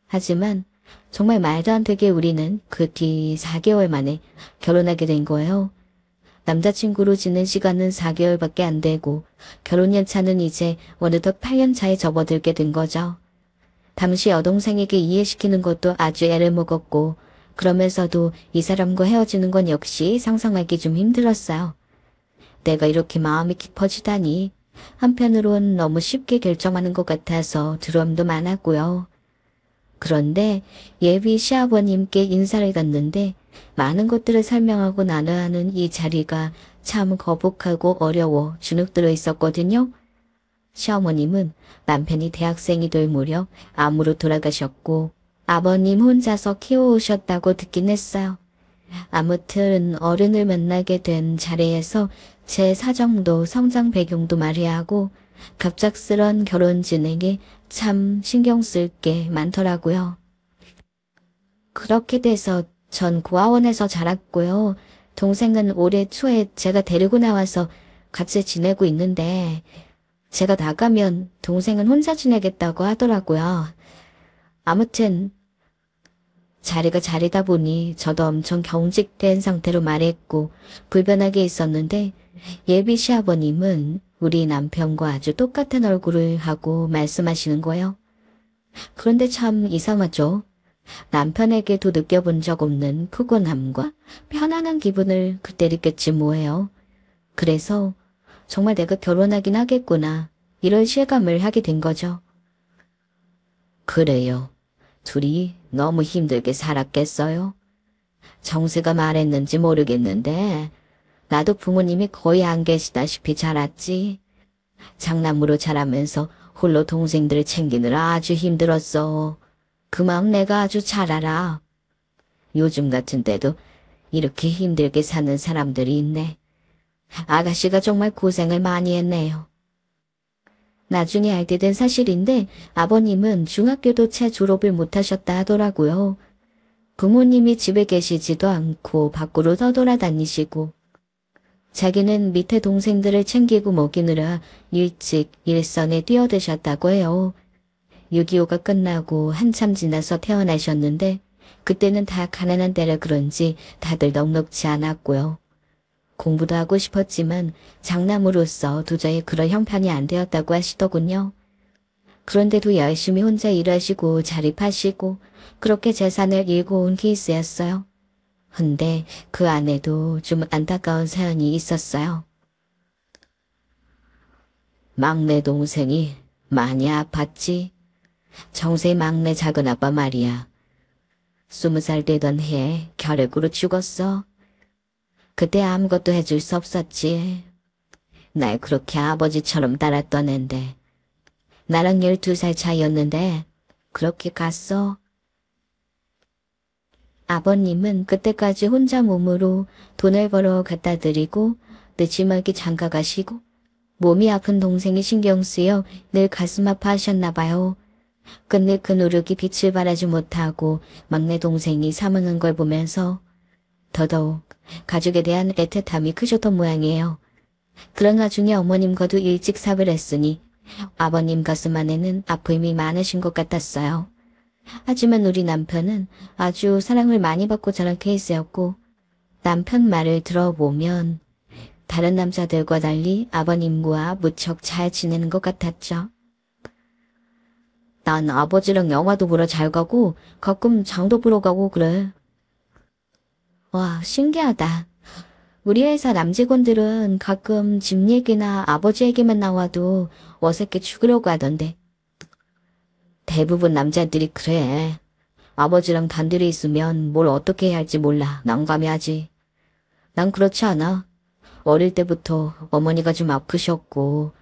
하지만 정말 말도 안 되게 우리는 그 뒤 4개월 만에 결혼하게 된 거예요. 남자친구로 지낸 시간은 4개월밖에 안 되고 결혼 연차는 이제 어느덧 8년 차에 접어들게 된 거죠. 당시 여동생에게 이해시키는 것도 아주 애를 먹었고 그러면서도 이 사람과 헤어지는 건 역시 상상하기 좀 힘들었어요. 내가 이렇게 마음이 깊어지다니 한편으론 너무 쉽게 결정하는 것 같아서 두려움도 많았고요. 그런데 예비 시아버님께 인사를 갔는데 많은 것들을 설명하고 나눠야 하는 이 자리가 참 거북하고 어려워 주눅들어 있었거든요. 시어머님은 남편이 대학생이 될 무렵 암으로 돌아가셨고 아버님 혼자서 키워오셨다고 듣긴 했어요. 아무튼 어른을 만나게 된 자리에서 제 사정도 성장 배경도 말이하고 갑작스런 결혼 진행에 참 신경 쓸 게 많더라고요. 그렇게 돼서 전 고아원에서 자랐고요. 동생은 올해 초에 제가 데리고 나와서 같이 지내고 있는데 제가 나가면 동생은 혼자 지내겠다고 하더라고요. 아무튼 자리가 자리다 보니 저도 엄청 경직된 상태로 말했고 불편하게 있었는데 예비 시아버님은 우리 남편과 아주 똑같은 얼굴을 하고 말씀하시는 거예요. 그런데 참 이상하죠. 남편에게도 느껴본 적 없는 푸근함과 편안한 기분을 그때 느꼈지 뭐예요. 그래서 정말 내가 결혼하긴 하겠구나 이런 실감을 하게 된 거죠. 그래요. 둘이 너무 힘들게 살았겠어요. 정세가 말했는지 모르겠는데 나도 부모님이 거의 안 계시다시피 자랐지. 장남으로 자라면서 홀로 동생들을 챙기느라 아주 힘들었어. 그 마음 내가 아주 잘 알아. 요즘 같은 때도 이렇게 힘들게 사는 사람들이 있네. 아가씨가 정말 고생을 많이 했네요. 나중에 알게 된 사실인데 아버님은 중학교도 채 졸업을 못하셨다 하더라고요. 부모님이 집에 계시지도 않고 밖으로 떠돌아다니시고 자기는 밑에 동생들을 챙기고 먹이느라 일찍 일선에 뛰어드셨다고 해요. 6.25가 끝나고 한참 지나서 태어나셨는데 그때는 다 가난한 때라 그런지 다들 넉넉지 않았고요. 공부도 하고 싶었지만 장남으로서 도저히 그런 형편이 안 되었다고 하시더군요. 그런데도 열심히 혼자 일하시고 자립하시고 그렇게 재산을 잃고 온 케이스였어요. 근데 그 안에도 좀 안타까운 사연이 있었어요. 막내 동생이 많이 아팠지. 정세 막내 작은아빠 말이야. 20살 되던 해에 결핵으로 죽었어. 그때 아무것도 해줄 수 없었지. 날 그렇게 아버지처럼 따랐던 앤데 나랑 12살 차이였는데 그렇게 갔어. 아버님은 그때까지 혼자 몸으로 돈을 벌어 갖다 드리고 늦지막이 장가 가시고 몸이 아픈 동생이 신경 쓰여 늘 가슴 아파하셨나 봐요. 근데 그 노력이 빛을 발하지 못하고 막내 동생이 사망한 걸 보면서 더더욱 가족에 대한 애틋함이 크셨던 모양이에요. 그런 와중에 어머님과도 일찍 사별을 했으니 아버님 가슴 안에는 아픔이 많으신 것 같았어요. 하지만 우리 남편은 아주 사랑을 많이 받고 자란 케이스였고 남편 말을 들어보면 다른 남자들과 달리 아버님과 무척 잘 지내는 것 같았죠. 난 아버지랑 영화도 보러 잘 가고 가끔 장도 보러 가고 그래. 와, 신기하다. 우리 회사 남직원들은 가끔 집 얘기나 아버지 얘기만 나와도 어색해 죽으려고 하던데. 대부분 남자들이 그래. 아버지랑 단둘이 있으면 뭘 어떻게 해야 할지 몰라. 난감해하지. 난 그렇지 않아. 어릴 때부터 어머니가 좀 아프셨고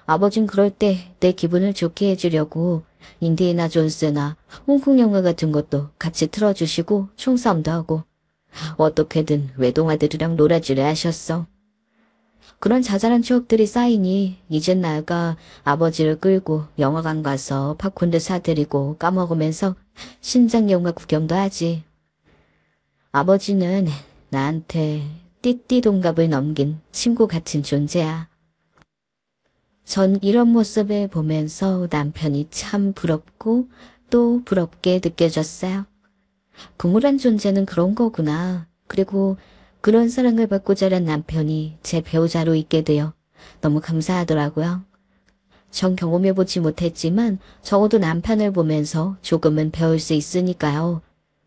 아버진 그럴 때 내 기분을 좋게 해주려고 인디애나 존스나 홍콩 영화 같은 것도 같이 틀어주시고 총싸움도 하고 어떻게든 외동아들이랑 놀아주려 하셨어. 그런 자잘한 추억들이 쌓이니 이젠 나가 아버지를 끌고 영화관 가서 팝콘도 사드리고 까먹으면서 신작 영화 구경도 하지. 아버지는 나한테 띠띠 동갑을 넘긴 친구 같은 존재야. 전 이런 모습을 보면서 남편이 참 부럽고 또 부럽게 느껴졌어요. 부모란 존재는 그런 거구나. 그리고 그런 사랑을 받고 자란 남편이 제 배우자로 있게 되어 너무 감사하더라고요. 전 경험해보지 못했지만 적어도 남편을 보면서 조금은 배울 수 있으니까요.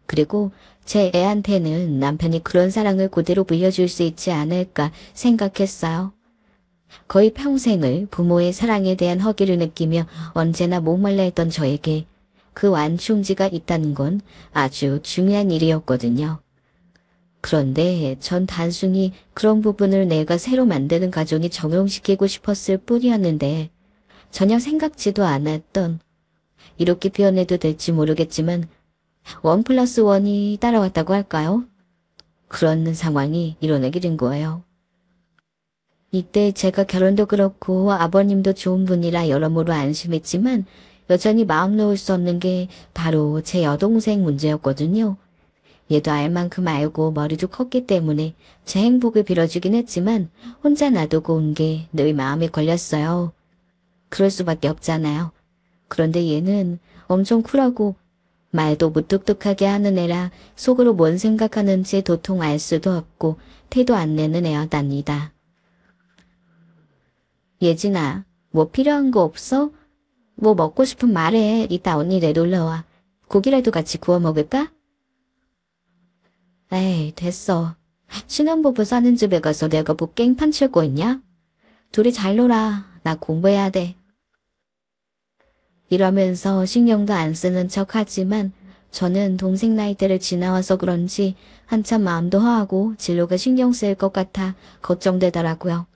그리고 제 애한테는 남편이 그런 사랑을 그대로 물려줄 수 있지 않을까 생각했어요. 거의 평생을 부모의 사랑에 대한 허기를 느끼며 언제나 목말라 했던 저에게 그 완충지가 있다는 건 아주 중요한 일이었거든요. 그런데 전 단순히 그런 부분을 내가 새로 만드는 가정에 적용시키고 싶었을 뿐이었는데 전혀 생각지도 않았던, 이렇게 표현해도 될지 모르겠지만 1+1이 따라왔다고 할까요? 그런 상황이 일어나게 된 거예요. 이때 제가 결혼도 그렇고 아버님도 좋은 분이라 여러모로 안심했지만 여전히 마음 놓을 수 없는 게 바로 제 여동생 문제였거든요. 얘도 알 만큼 알고 머리도 컸기 때문에 제 행복을 빌어주긴 했지만 혼자 놔두고 온 게 늘 마음에 걸렸어요. 그럴 수밖에 없잖아요. 그런데 얘는 엄청 쿨하고 말도 무뚝뚝하게 하는 애라 속으로 뭔 생각하는지 도통 알 수도 없고 태도 안 내는 애였답니다. 예진아, 뭐 필요한 거 없어? 뭐 먹고 싶은 말해. 이따 언니 내놀러와. 고기라도 같이 구워 먹을까? 에이, 됐어. 신혼부부 사는 집에 가서 내가 뭐 깽판 칠 거 있냐? 둘이 잘 놀아. 나 공부해야 돼. 이러면서 신경도 안 쓰는 척 하지만 저는 동생 나이대를 지나와서 그런지 한참 마음도 허하고 진로가 신경 쓰일 것 같아 걱정되더라고요.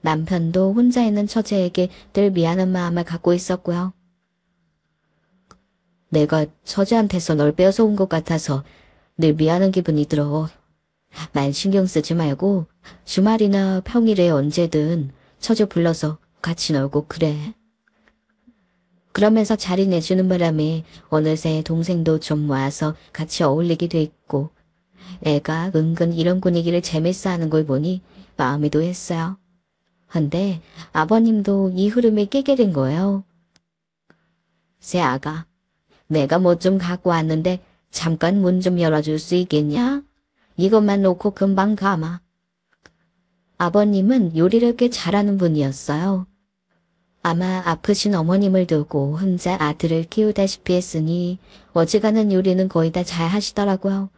남편도 혼자 있는 처제에게 늘 미안한 마음을 갖고 있었고요. 내가 처제한테서 널 빼앗아 온 것 같아서 늘 미안한 기분이 들어. 난 신경 쓰지 말고 주말이나 평일에 언제든 처제 불러서 같이 놀고 그래. 그러면서 자리 내주는 바람에 어느새 동생도 좀 와서 같이 어울리게 됐고 애가 은근 이런 분위기를 재밌어 하는 걸 보니 마음이도 했어요. 근데 아버님도 이 흐름에 끼게 된 거예요. 새아가, 내가 뭐 좀 갖고 왔는데 잠깐 문 좀 열어줄 수 있겠냐? 이것만 놓고 금방 가마. 아버님은 요리를 꽤 잘하는 분이었어요. 아마 아프신 어머님을 두고 혼자 아들을 키우다시피 했으니 어지간한 요리는 거의 다 잘 하시더라고요.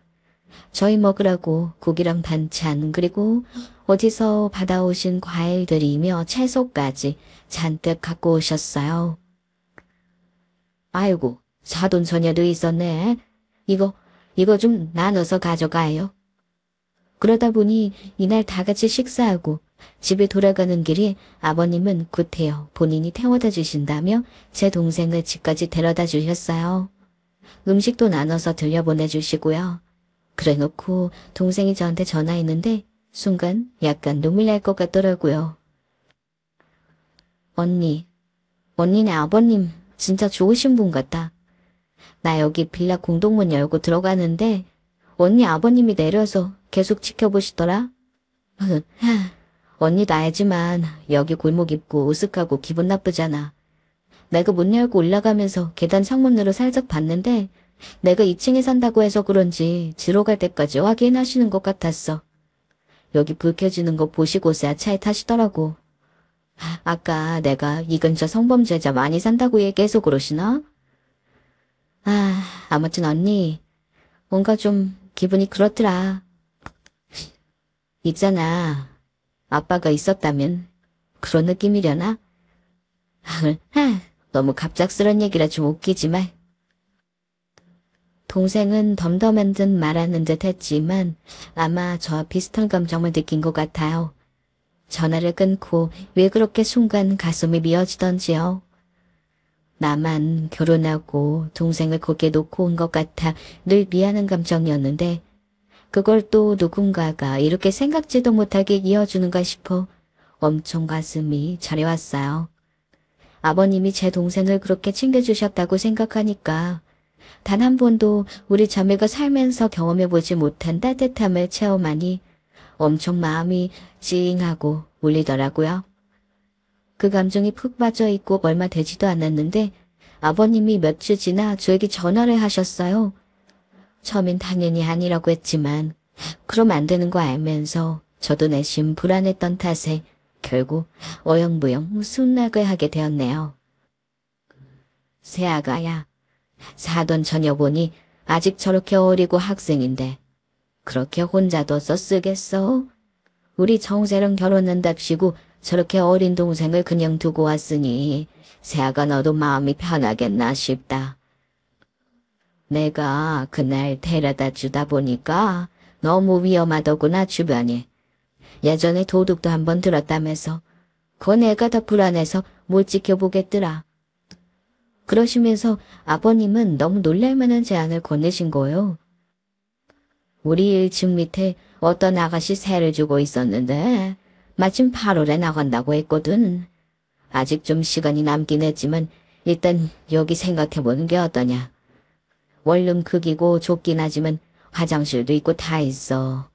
저희 먹으라고 국이랑 반찬 그리고 어디서 받아오신 과일들이며 채소까지 잔뜩 갖고 오셨어요. 아이고, 사돈처녀도 있었네. 이거 좀 나눠서 가져가요. 그러다 보니 이날 다 같이 식사하고 집에 돌아가는 길이 아버님은 구태여 본인이 태워다 주신다며 제 동생을 집까지 데려다 주셨어요. 음식도 나눠서 들려보내주시고요. 그래놓고 동생이 저한테 전화했는데 순간 약간 눈물 날 것 같더라고요. 언니네 아버님 진짜 좋으신 분 같다. 나 여기 빌라 공동문 열고 들어가는데 언니 아버님이 내려서 계속 지켜보시더라. 언니도 알지만 여기 골목 입구 으슥하고 기분 나쁘잖아. 내가 문 열고 올라가면서 계단 창문으로 살짝 봤는데 내가 2층에 산다고 해서 그런지 들어갈 때까지 확인하시는 것 같았어. 여기 불 켜지는 거 보시고서야 차에 타시더라고. 아까 내가 이 근처 성범죄자 많이 산다고 얘기해서 그러시나? 아무튼 언니, 뭔가 좀 기분이 그렇더라. 있잖아, 아빠가 있었다면 그런 느낌이려나? 너무 갑작스런 얘기라 좀 웃기지만. 동생은 덤덤한 듯 말하는 듯 했지만 아마 저와 비슷한 감정을 느낀 것 같아요. 전화를 끊고 왜 그렇게 순간 가슴이 미어지던지요. 나만 결혼하고 동생을 거기에 놓고 온 것 같아 늘 미안한 감정이었는데 그걸 또 누군가가 이렇게 생각지도 못하게 이어주는가 싶어 엄청 가슴이 저려왔어요. 아버님이 제 동생을 그렇게 챙겨주셨다고 생각하니까 단 한 번도 우리 자매가 살면서 경험해보지 못한 따뜻함을 체험하니 엄청 마음이 찡하고 울리더라고요. 그 감정이 푹 빠져있고 얼마 되지도 않았는데 아버님이 며칠 지나 저에게 전화를 하셨어요. 처음엔 당연히 아니라고 했지만 그럼 안 되는 거 알면서 저도 내심 불안했던 탓에 결국 어영부영 순락을 하게 되었네요. 새아가야, 사돈처녀 보니 아직 저렇게 어리고 학생인데 그렇게 혼자 둬서 쓰겠어? 우리 정세랑 결혼한답시고 저렇게 어린 동생을 그냥 두고 왔으니 새아가 너도 마음이 편하겠나 싶다. 내가 그날 데려다 주다 보니까 너무 위험하더구나 주변이. 예전에 도둑도 한번 들었다면서 그 내가 더 불안해서 못 지켜보겠더라. 그러시면서 아버님은 너무 놀랄만한 제안을 건네신 거예요. 우리 1층 밑에 어떤 아가씨 세를 주고 있었는데 마침 8월에 나간다고 했거든. 아직 좀 시간이 남긴 했지만 일단 여기 생각해보는 게 어떠냐. 원룸 크기고 좁긴 하지만 화장실도 있고 다 있어.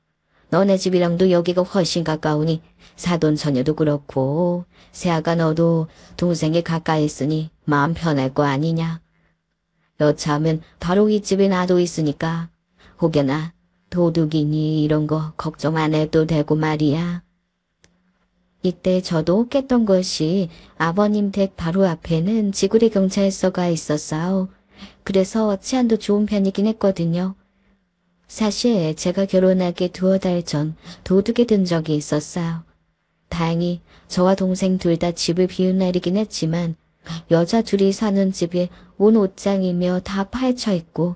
너네 집이랑도 여기가 훨씬 가까우니 사돈처녀도 그렇고 새아가 너도 동생이 가까이 있으니 마음 편할 거 아니냐. 여차하면 바로 이 집에 나도 있으니까 혹여나 도둑이니 이런 거 걱정 안 해도 되고 말이야. 이때 저도 깼던 것이 아버님 댁 바로 앞에는 지구리 경찰서가 있었어요. 그래서 치안도 좋은 편이긴 했거든요. 사실 제가 결혼하기 2달 전 도둑에 든 적이 있었어요. 다행히 저와 동생 둘 다 집을 비운 날이긴 했지만 여자 둘이 사는 집에 온 옷장이며 다 파헤쳐 있고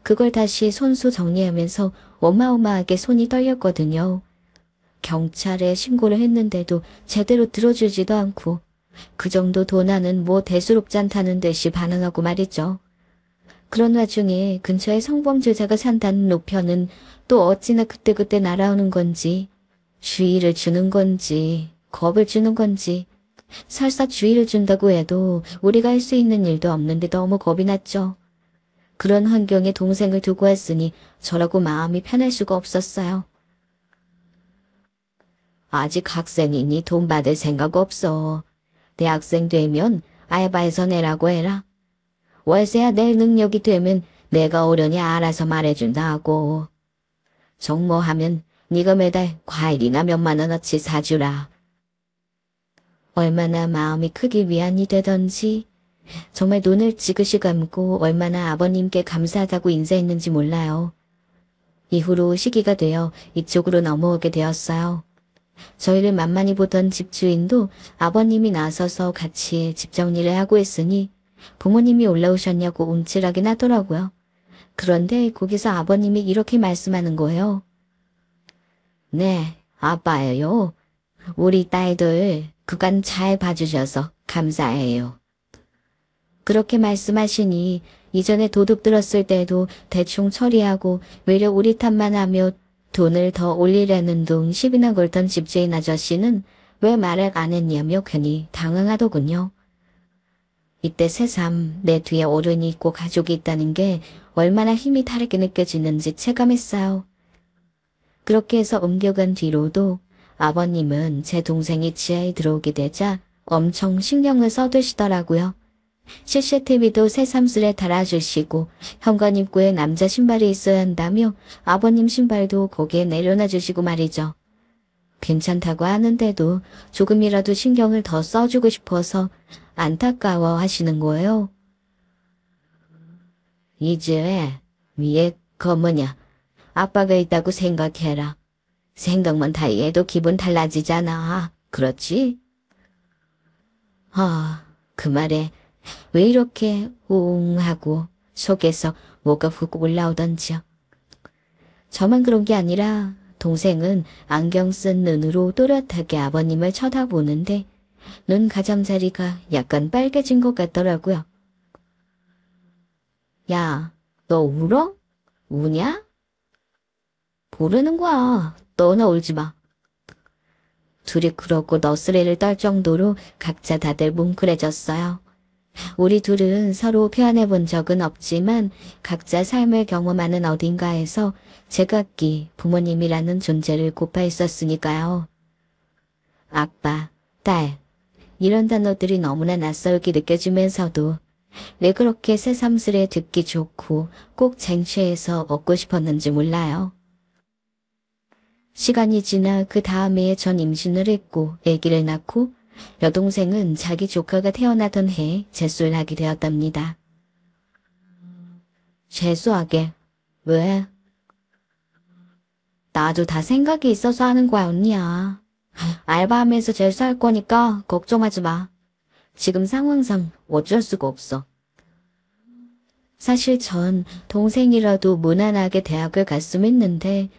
그걸 다시 손수 정리하면서 어마어마하게 손이 떨렸거든요. 경찰에 신고를 했는데도 제대로 들어주지도 않고 그 정도 도나는 뭐 대수롭지 않다는 듯이 반응하고 말이죠. 그런 와중에 근처에 성범죄자가 산다는 우편은 또 어찌나 그때그때 날아오는 건지 주의를 주는 건지 겁을 주는 건지 설사 주의를 준다고 해도 우리가 할 수 있는 일도 없는데 너무 겁이 났죠. 그런 환경에 동생을 두고 왔으니 저라고 마음이 편할 수가 없었어요. 아직 학생이니 돈 받을 생각 없어. 대학생 되면 알바해서 내라고 해라. 월세야 낼 능력이 되면 내가 어련히 알아서 말해준다고. 정모하면 네가 매달 과일이나 몇만 원어치 사주라. 얼마나 마음이 크기 위안이 되던지 정말 눈을 지그시 감고 얼마나 아버님께 감사하다고 인사했는지 몰라요. 이후로 시기가 되어 이쪽으로 넘어오게 되었어요. 저희를 만만히 보던 집주인도 아버님이 나서서 같이 집 정리를 하고 있으니 부모님이 올라오셨냐고 움찔하긴 하더라고요. 그런데 거기서 아버님이 이렇게 말씀하는 거예요. 네, 아빠예요. 우리 딸들 그간 잘 봐주셔서 감사해요. 그렇게 말씀하시니 이전에 도둑 들었을 때도 대충 처리하고 외려 우리 탓만 하며 돈을 더 올리려는 둥 시비나 걸던 집주인 아저씨는 왜 말을 안 했냐며 괜히 당황하더군요. 이때 새삼 내 뒤에 어른이 있고 가족이 있다는 게 얼마나 힘이 다르게 느껴지는지 체감했어요. 그렇게 해서 옮겨간 뒤로도 아버님은 제 동생이 지하에 들어오게 되자 엄청 신경을 써두시더라고요. CCTV도 새삼스레 달아주시고 현관 입구에 남자 신발이 있어야 한다며 아버님 신발도 거기에 내려놔주시고 말이죠. 괜찮다고 하는데도 조금이라도 신경을 더 써주고 싶어서 안타까워 하시는 거예요. 이제 위에 거 뭐냐, 아빠가 있다고 생각해라. 생각만 다 해도 기분 달라지잖아. 그렇지? 그 말에 왜 이렇게 우웅하고 속에서 뭐가 훅 올라오던지요. 저만 그런 게 아니라 동생은 안경 쓴 눈으로 또렷하게 아버님을 쳐다보는데 눈 가장자리가 약간 빨개진 것 같더라고요. 야, 너 울어? 우냐? 모르는 거야. 너나 울지 마. 둘이 그러고 너스레를 떨 정도로 각자 다들 뭉클해졌어요. 우리 둘은 서로 표현해 본 적은 없지만 각자 삶을 경험하는 어딘가에서 제각기 부모님이라는 존재를 고파했었으니까요. 아빠, 딸, 이런 단어들이 너무나 낯설게 느껴지면서도 왜 그렇게 새삼스레 듣기 좋고 꼭 쟁취해서 얻고 싶었는지 몰라요. 시간이 지나 그 다음 해에 전 임신을 했고 아기를 낳고 여동생은 자기 조카가 태어나던 해에 재수를 하게 되었답니다. 재수하게? 왜? 나도 다 생각이 있어서 하는 거야, 언니야. 알바하면서 재수할 거니까 걱정하지 마. 지금 상황상 어쩔 수가 없어. 사실 전 동생이라도 무난하게 대학을 갔으면 했는데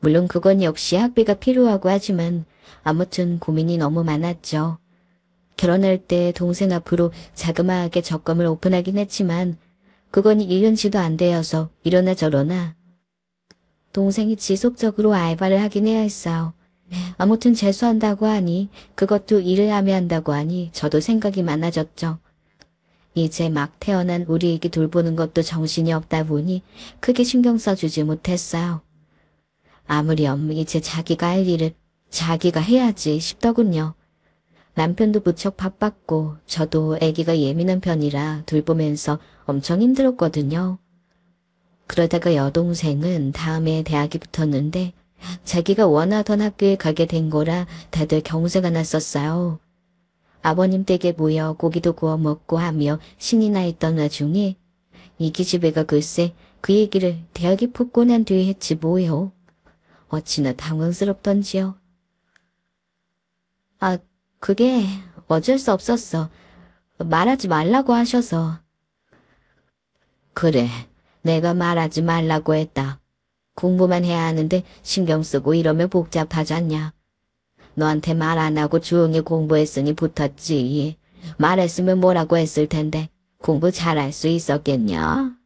물론 그건 역시 학비가 필요하고 하지만 아무튼 고민이 너무 많았죠. 결혼할 때 동생 앞으로 자그마하게 적금을 오픈하긴 했지만 그건 1년치도 안 되어서 이러나 저러나 동생이 지속적으로 알바를 하긴 해야 했어요. 아무튼 재수한다고 하니 그것도 일을 하며 한다고 하니 저도 생각이 많아졌죠. 이제 막 태어난 우리 애기 돌보는 것도 정신이 없다 보니 크게 신경 써주지 못했어요. 아무렴 이제 자기가 할 일을 자기가 해야지 싶더군요. 남편도 무척 바빴고 저도 아기가 예민한 편이라 돌보면서 엄청 힘들었거든요. 그러다가 여동생은 다음에 대학이 붙었는데 자기가 원하던 학교에 가게 된 거라 다들 경사가 났었어요. 아버님 댁에 모여 고기도 구워 먹고 하며 신이 나 있던 와중에 이 기집애가 글쎄 그 얘기를 대학이 붙고 난 뒤에 했지 뭐요. 어찌나 당황스럽던지요. 그게 어쩔 수 없었어. 말하지 말라고 하셔서. 그래, 내가 말하지 말라고 했다. 공부만 해야 하는데 신경 쓰고 이러면 복잡하잖냐. 너한테 말 안 하고 조용히 공부했으니 붙었지. 말했으면 뭐라고 했을 텐데 공부 잘할 수 있었겠냐?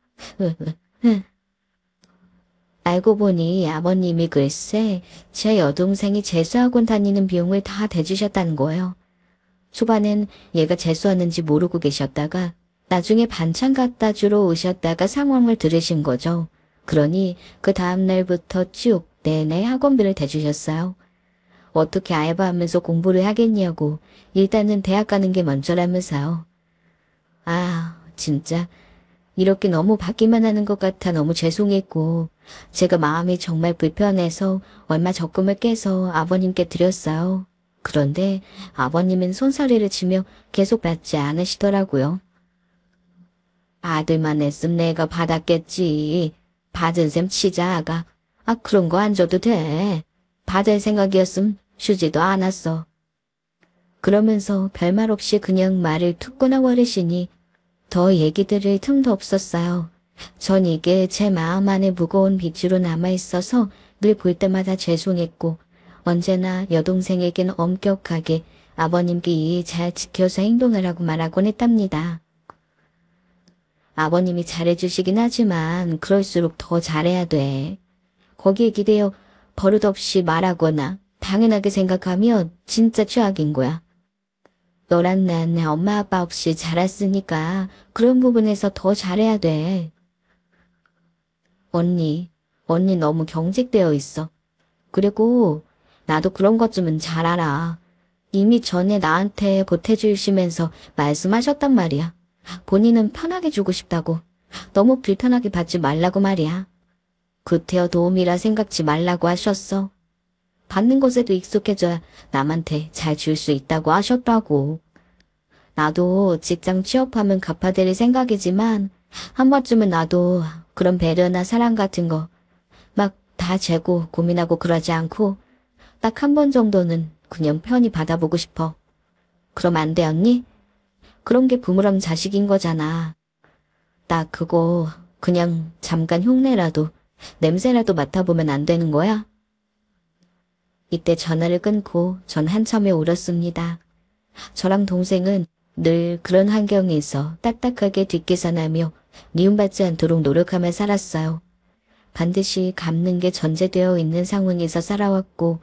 알고 보니 아버님이 글쎄 제 여동생이 재수학원 다니는 비용을 다 대주셨다는 거예요. 초반엔 얘가 재수하는지 모르고 계셨다가 나중에 반찬 갖다 주러 오셨다가 상황을 들으신 거죠. 그러니 그 다음 날부터 쭉 내내 학원비를 대주셨어요. 어떻게 알바하면서 공부를 하겠냐고 일단은 대학 가는 게 먼저라면서요. 진짜 이렇게 너무 받기만 하는 것 같아 너무 죄송했고 제가 마음이 정말 불편해서 얼마 적금을 깨서 아버님께 드렸어요. 그런데 아버님은 손사래를 치며 계속 받지 않으시더라고요. 아들만 냈음 내가 받았겠지. 받은 셈 치자 아가. 그런 거 안 줘도 돼. 받을 생각이었음 주지도 않았어. 그러면서 별말 없이 그냥 말을 툭 끊어버리시니 더 얘기 들을 틈도 없었어요. 전 이게 제 마음 안에 무거운 빚으로 남아있어서 늘 볼 때마다 죄송했고 언제나 여동생에게는 엄격하게 아버님께 이 잘 지켜서 행동하라고 말하곤 했답니다. 아버님이 잘해주시긴 하지만 그럴수록 더 잘해야 돼. 거기에 기대어 버릇없이 말하거나 당연하게 생각하면 진짜 최악인 거야. 너랑 난 엄마 아빠 없이 자랐으니까 그런 부분에서 더 잘해야 돼. 언니 너무 경직되어 있어. 그리고 나도 그런 것 좀은 잘 알아. 이미 전에 나한테 보태주시면서 말씀하셨단 말이야. 본인은 편하게 주고 싶다고. 너무 불편하게 받지 말라고 말이야. 구태여 도움이라 생각지 말라고 하셨어. 받는 것에도 익숙해져야 남한테 잘 줄 수 있다고 하셨다고. 나도 직장 취업하면 갚아드릴 생각이지만 한 번쯤은 나도 그런 배려나 사랑 같은 거 막 다 재고 고민하고 그러지 않고 딱 한 번 정도는 그냥 편히 받아보고 싶어. 그럼 안 돼 언니? 그런 게 부모랑 자식인 거잖아. 딱 그거 그냥 잠깐 흉내라도 냄새라도 맡아보면 안 되는 거야? 이때 전화를 끊고 전 한참에 울었습니다. 저랑 동생은 늘 그런 환경에서 딱딱하게 뒷계산하며 미움받지 않도록 노력하며 살았어요. 반드시 갚는 게 전제되어 있는 상황에서 살아왔고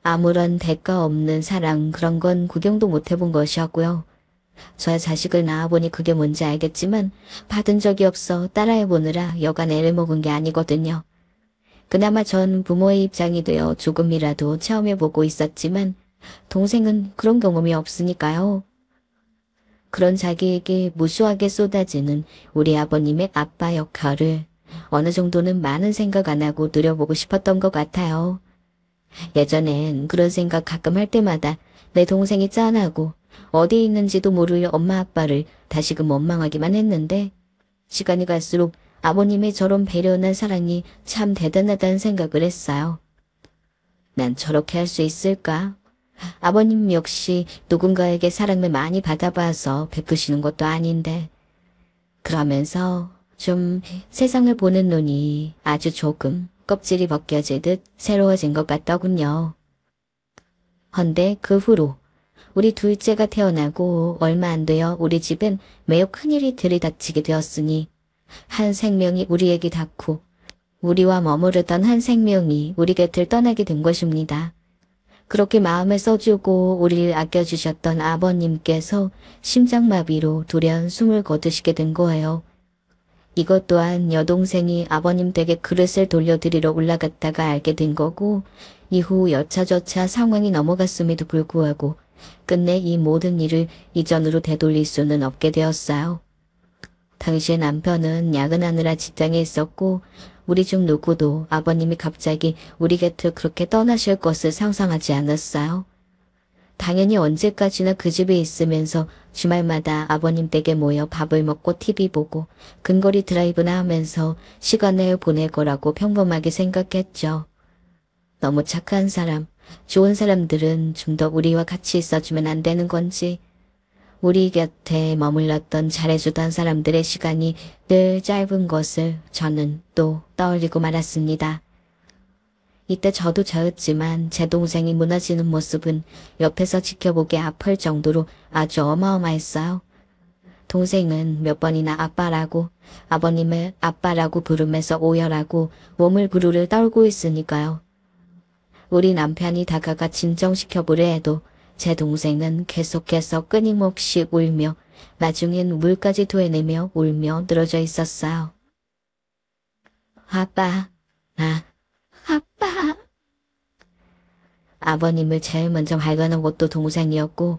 아무런 대가 없는 사랑 그런 건 구경도 못 해본 것이었고요. 저야 자식을 낳아보니 그게 뭔지 알겠지만 받은 적이 없어 따라해보느라 여간 애를 먹은 게 아니거든요. 그나마 전 부모의 입장이 되어 조금이라도 체험해보고 있었지만 동생은 그런 경험이 없으니까요. 그런 자기에게 무수하게 쏟아지는 우리 아버님의 아빠 역할을 어느 정도는 많은 생각 안 하고 누려보고 싶었던 것 같아요. 예전엔 그런 생각 가끔 할 때마다 내 동생이 짠하고 어디 있는지도 모를 엄마 아빠를 다시금 원망하기만 했는데 시간이 갈수록 아버님의 저런 배려난 사랑이 참 대단하다는 생각을 했어요. 난 저렇게 할 수 있을까? 아버님 역시 누군가에게 사랑을 많이 받아봐서 베푸시는 것도 아닌데 그러면서 좀 세상을 보는 눈이 아주 조금 껍질이 벗겨지듯 새로워진 것 같더군요. 헌데 그 후로 우리 둘째가 태어나고 얼마 안 되어 우리 집엔 매우 큰일이 들이닥치게 되었으니 한 생명이 우리에게 닿고 우리와 머무르던 한 생명이 우리 곁을 떠나게 된 것입니다. 그렇게 마음을 써주고 우리를 아껴주셨던 아버님께서 심장마비로 돌연 숨을 거두시게 된 거예요. 이것 또한 여동생이 아버님 댁에 그릇을 돌려드리러 올라갔다가 알게 된 거고 이후 여차저차 상황이 넘어갔음에도 불구하고 끝내 이 모든 일을 이전으로 되돌릴 수는 없게 되었어요. 당시에 남편은 야근하느라 직장에 있었고 우리 중 누구도 아버님이 갑자기 우리 곁을 그렇게 떠나실 것을 상상하지 않았어요. 당연히 언제까지나 그 집에 있으면서 주말마다 아버님 댁에 모여 밥을 먹고 TV 보고 근거리 드라이브나 하면서 시간을 보낼 거라고 평범하게 생각했죠. 너무 착한 사람, 좋은 사람들은 좀 더 우리와 같이 있어주면 안 되는 건지 우리 곁에 머물렀던 잘해주던 사람들의 시간이 늘 짧은 것을 저는 또 떠올리고 말았습니다. 이때 저도 저였지만 제 동생이 무너지는 모습은 옆에서 지켜보기 아플 정도로 아주 어마어마했어요. 동생은 몇 번이나 아빠라고 아버님을 아빠라고 부르면서 오열하고 몸을 부르르 떨고 있으니까요. 우리 남편이 다가가 진정시켜보려 해도 제 동생은 계속해서 끊임없이 울며 나중엔 물까지 토해내며 울며 늘어져 있었어요. 아빠. 아버님을 제일 먼저 발견한 것도 동생이었고